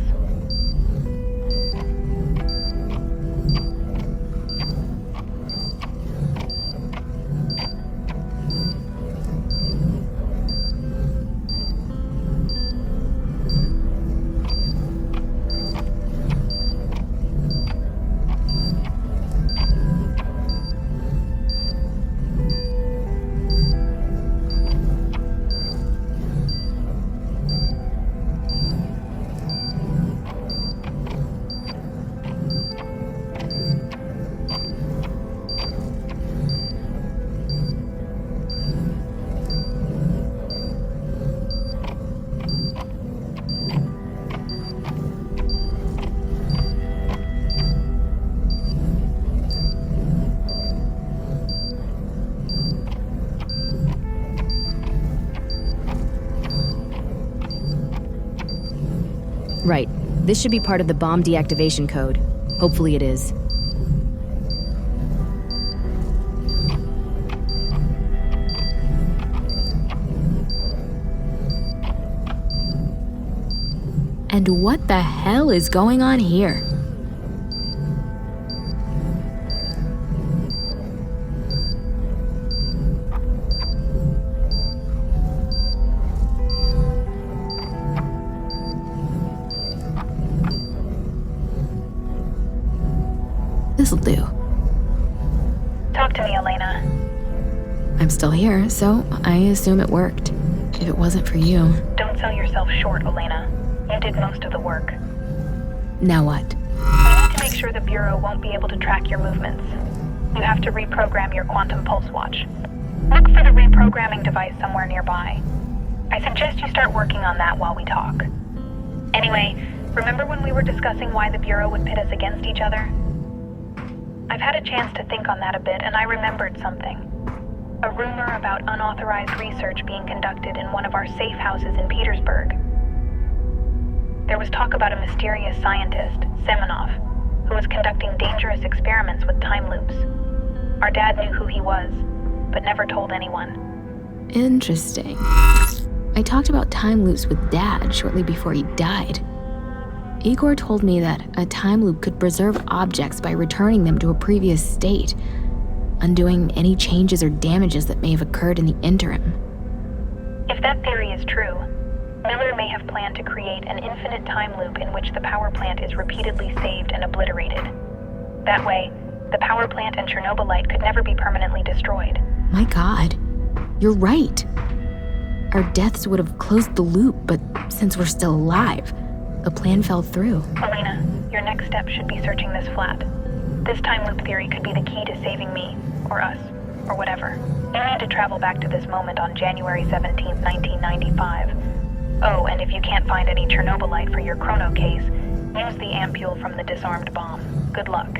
Right. This should be part of the bomb deactivation code. Hopefully it is. And what the hell is going on here? This'll do. Talk to me, Olena. I'm still here, so I assume it worked. If it wasn't for you. Don't sell yourself short, Olena. You did most of the work. Now what? We need to make sure the Bureau won't be able to track your movements. You have to reprogram your quantum pulse watch. Look for the reprogramming device somewhere nearby. I suggest you start working on that while we talk. Anyway, remember when we were discussing why the Bureau would pit us against each other? I've had a chance to think on that a bit, and I remembered something. A rumor about unauthorized research being conducted in one of our safe houses in Petersburg. There was talk about a mysterious scientist, Semenov, who was conducting dangerous experiments with time loops. Our dad knew who he was, but never told anyone. Interesting. I talked about time loops with Dad shortly before he died. Igor told me that a time loop could preserve objects by returning them to a previous state, undoing any changes or damages that may have occurred in the interim. If that theory is true, Miller may have planned to create an infinite time loop in which the power plant is repeatedly saved and obliterated. That way, the power plant and Chernobylite could never be permanently destroyed. My God, you're right. Our deaths would have closed the loop, but since we're still alive, the plan fell through. Olena, your next step should be searching this flat. This time loop theory could be the key to saving me, or us, or whatever. You need to travel back to this moment on January 17th, 1995. Oh, and if you can't find any Chernobylite for your chrono case, use the ampule from the disarmed bomb. Good luck.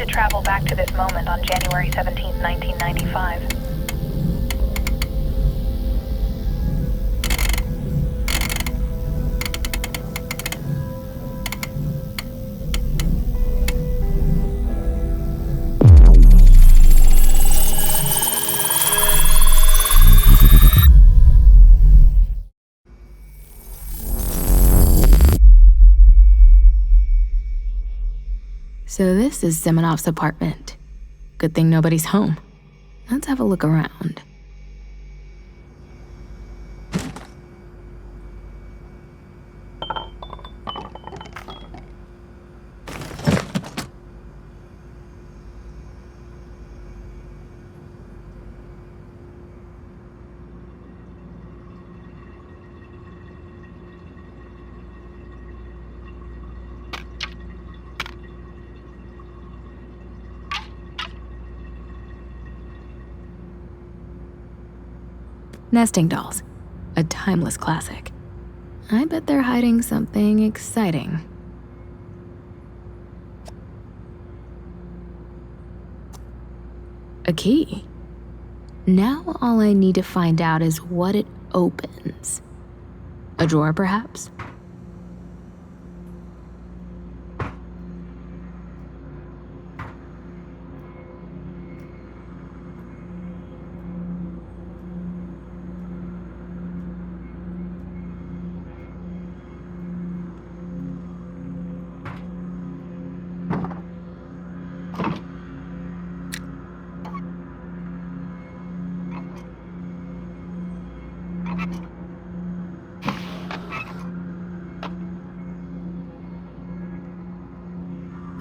Travel back to this moment on January 17th, 1995. So this is Semenov's apartment. Good thing nobody's home. Let's have a look around. Nesting dolls. A timeless classic. I bet they're hiding something exciting. A key. Now all I need to find out is what it opens. A drawer, perhaps?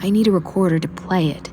I need a recorder to play it.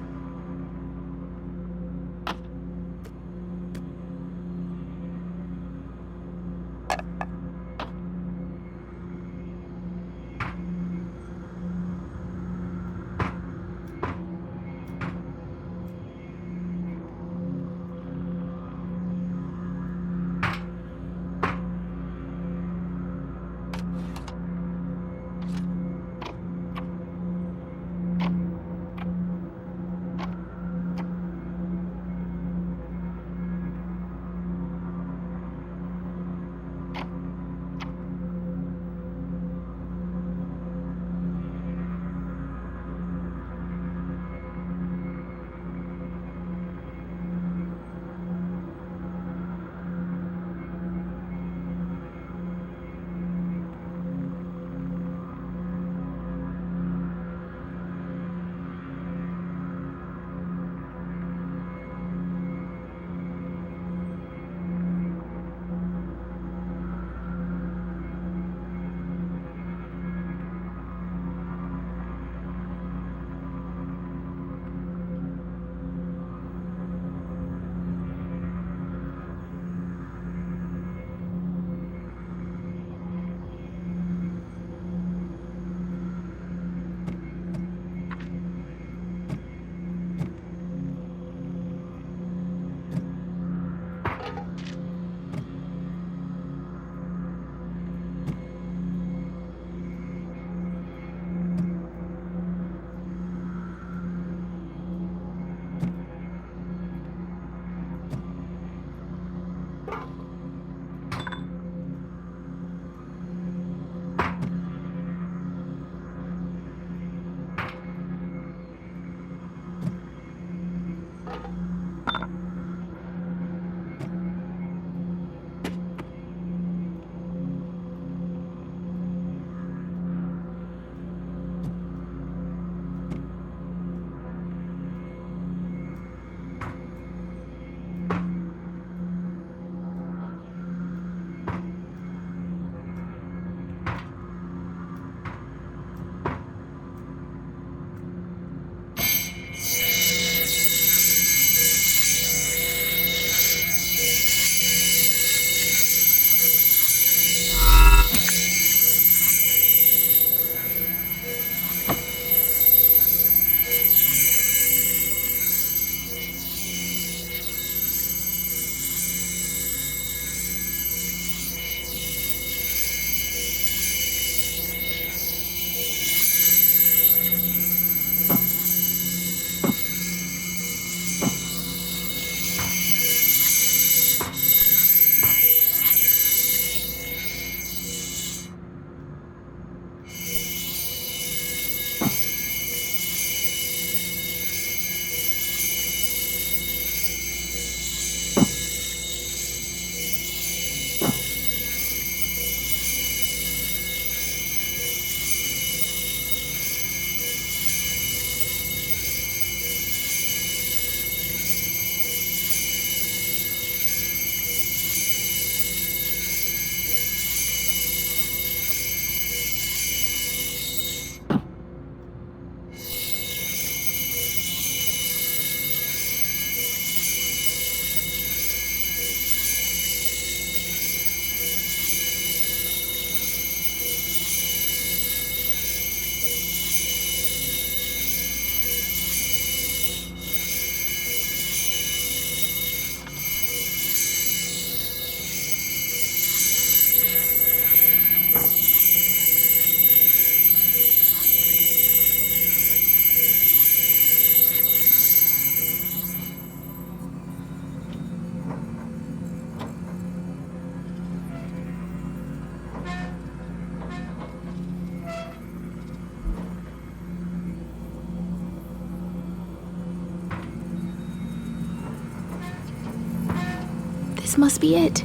This must be it.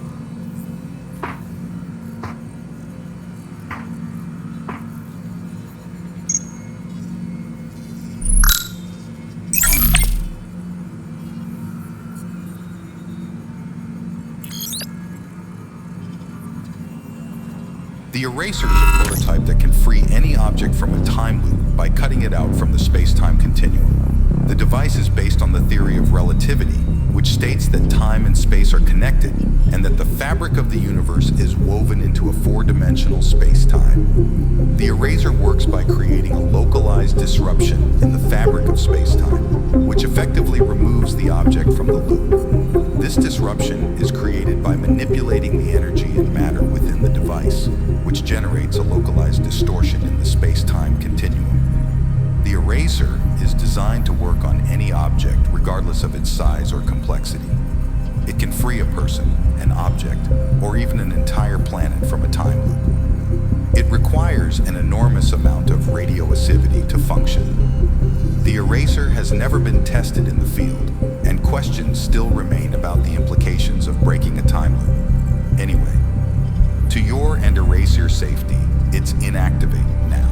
The eraser is a prototype that can free any object from a time loop by cutting it out from the space-time continuum. The device is based on the theory of relativity, which states that time and space are connected and that the fabric of the universe is woven into a four-dimensional space-time. The eraser works by creating a localized disruption in the fabric of space-time, which effectively removes the object from the loop. This disruption is created by manipulating the energy and matter within the device, which generates a localized distortion in the space-time continuum. The eraser is designed to work on any object, regardless of its size or complexity. It can free a person, an object, or even an entire planet from a time loop. It requires an enormous amount of radioactivity to function. The eraser has never been tested in the field, and questions still remain about the implications of breaking a time loop. Anyway, to your and eraser's safety, it's inactivated now.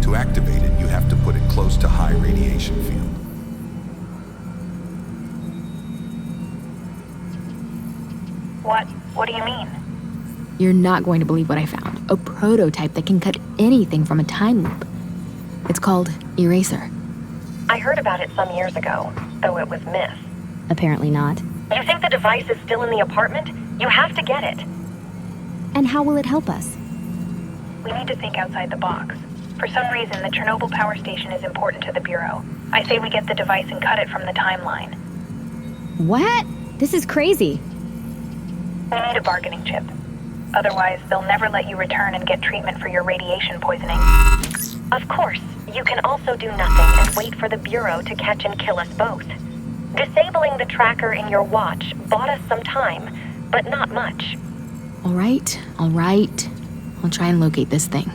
To activate it, you have to put it close to high radiation field. What do you mean? You're not going to believe what I found. A prototype that can cut anything from a time loop. It's called Eraser. I heard about it some years ago, though it was myth. Apparently not. You think the device is still in the apartment? You have to get it. And how will it help us? We need to think outside the box. For some reason, the Chernobyl power station is important to the Bureau. I say we get the device and cut it from the timeline. What? This is crazy. We need a bargaining chip. Otherwise, they'll never let you return and get treatment for your radiation poisoning. Of course, you can also do nothing and wait for the Bureau to catch and kill us both. Disabling the tracker in your watch bought us some time, but not much. All right. I'll try and locate this thing.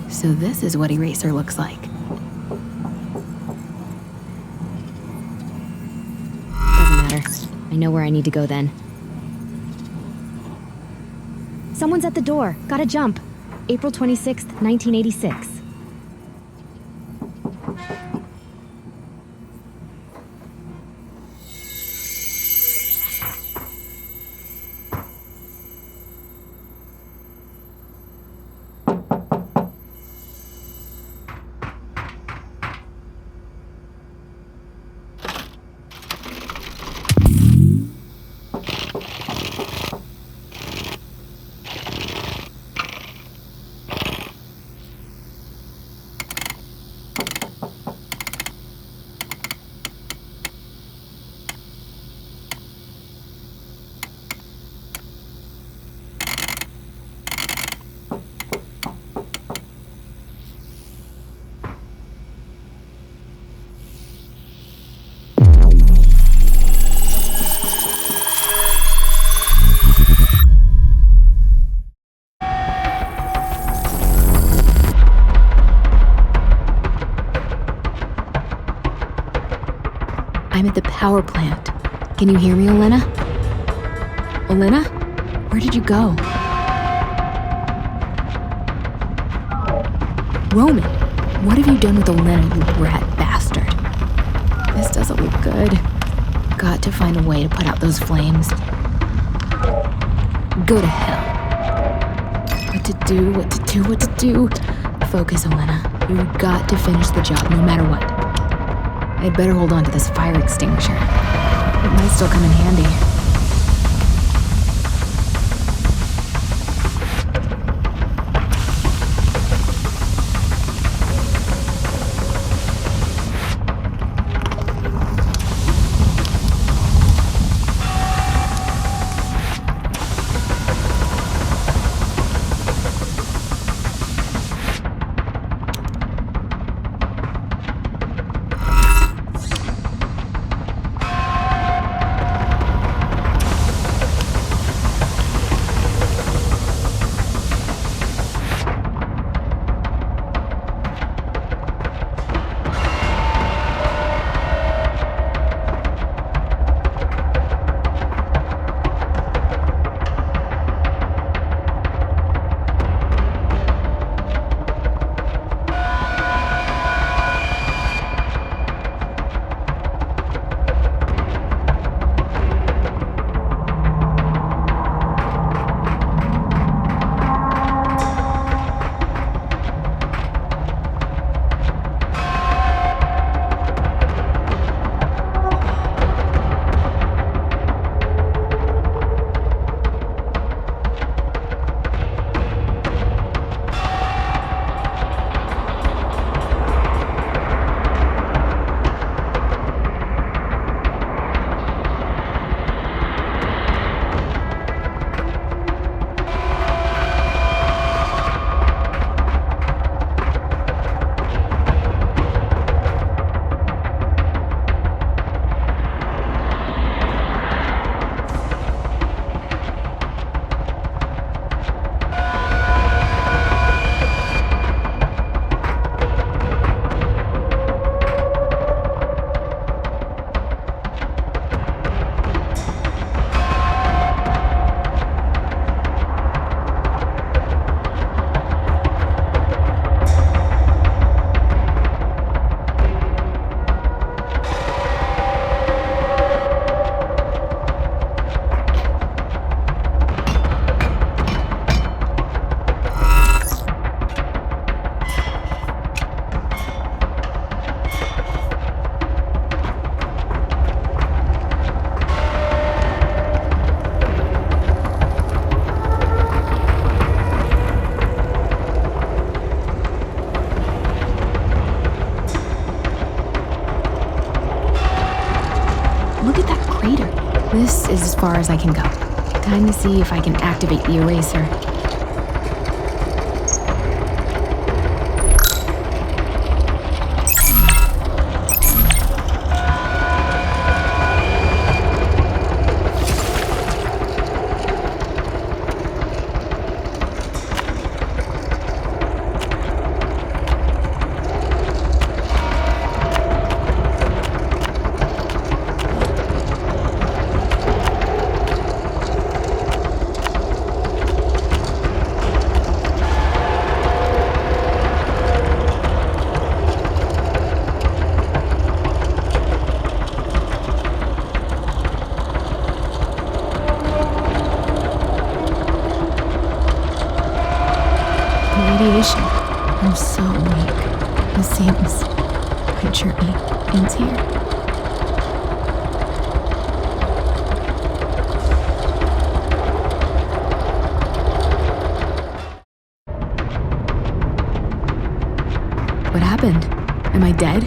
So this is what Eraser looks like. Doesn't matter. I know where I need to go then. Someone's at the door. Gotta jump. April 26th, 1986. I'm at the power plant. Can you hear me, Olena? Olena? Where did you go? Roman, what have you done with Olena, you rat bastard? This doesn't look good. Got to find a way to put out those flames. Go to hell. What to do? Focus, Olena. You've got to finish the job no matter what. I'd better hold on to this fire extinguisher. It might still come in handy. This is as far as I can go. Time to see if I can activate the eraser. Radiation. I'm so weak. It seems my journey ends here. What happened? Am I dead?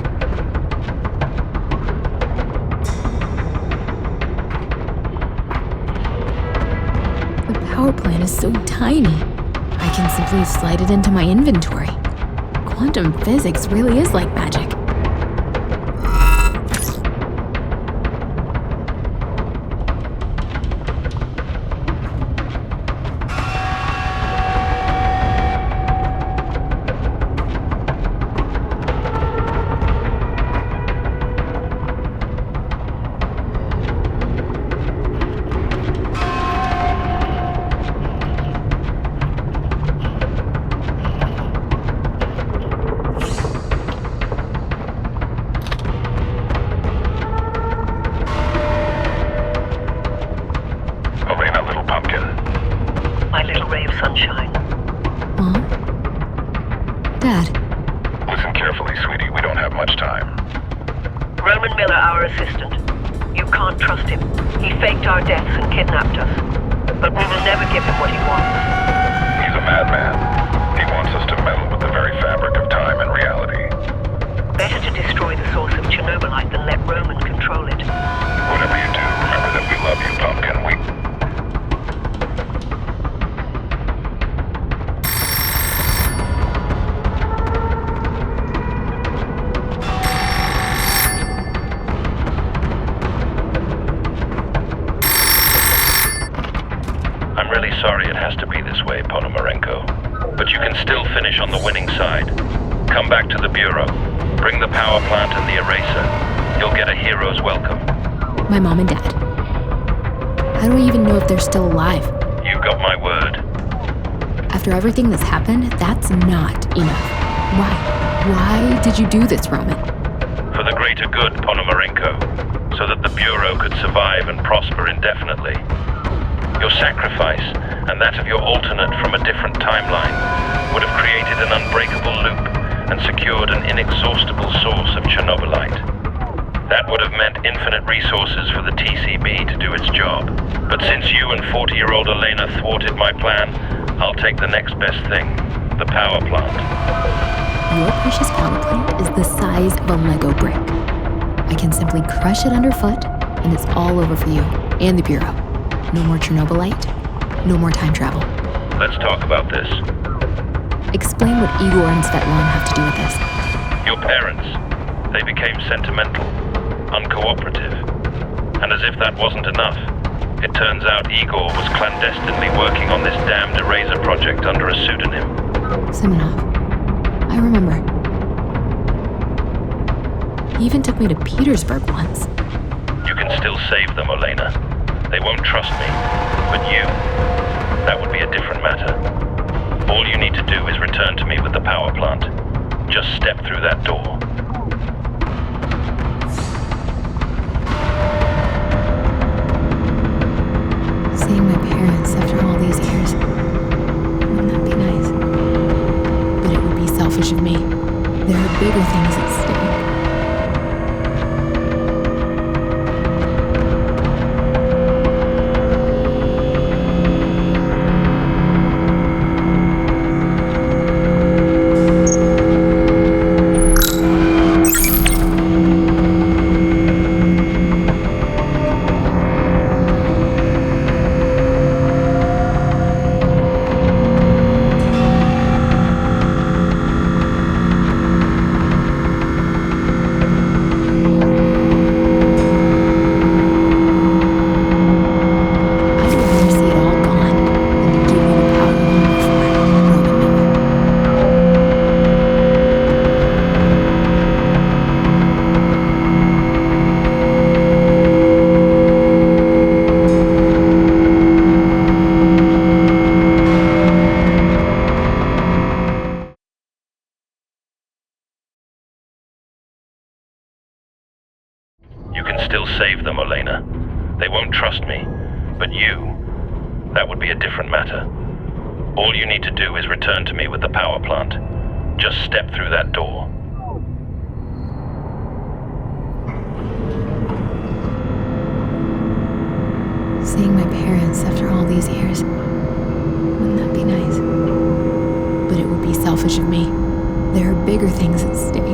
The power plant is so tiny. I can simply slide it into my inventory. Quantum physics really is like magic. Sunshine. Mom? Dad? The Carefully, sweetie, we don't have much time. Roman Miller, our assistant. You can't trust him. He faked our deaths and kidnapped us. But we will never give him what he wants. He's a madman. He wants us to meddle with the very fabric of time and reality. Better to destroy the source of Chernobylite than let Roman control it. Whatever you do, remember that we love you, Pumpkin. I'm really sorry it has to be this way, Ponomarenko. But you can still finish on the winning side. Come back to the Bureau. Bring the power plant and the eraser. You'll get a hero's welcome. My mom and dad. How do I even know if they're still alive? You've got my word. After everything that's happened, that's not enough. Why? Why did you do this, Roman? For the greater good, Ponomarenko. So that the Bureau could survive and prosper indefinitely. Your sacrifice, and that of your alternate from a different timeline, would have created an unbreakable loop and secured an inexhaustible source of Chernobylite. That would have meant infinite resources for the TCB to do its job. But since you and 40-year-old Olena thwarted my plan, I'll take the next best thing, the power plant. Your precious power plant is the size of a Lego brick. I can simply crush it underfoot, and it's all over for you and the Bureau. No more Chernobylite, no more time travel. Let's talk about this. Explain what Igor and Svetlana have to do with this. Your parents, they became sentimental, uncooperative. And as if that wasn't enough, it turns out Igor was clandestinely working on this damned eraser project under a pseudonym. Simonov. I remember. He even took me to Petersburg once. You can still save them, Olena. They won't trust me. But you, that would be a different matter. All you need to do is return to me with the power plant. Just step through that door. Seeing my parents after all these years, wouldn't that be nice? But it would be selfish of me. There are bigger things at stake. You can still save them, Olena. They won't trust me. But you, that would be a different matter. All you need to do is return to me with the power plant. Just step through that door. Seeing my parents after all these years, wouldn't that be nice? But it would be selfish of me. There are bigger things at stake.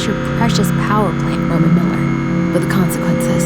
Your precious power plant, Roman Miller, but the consequences,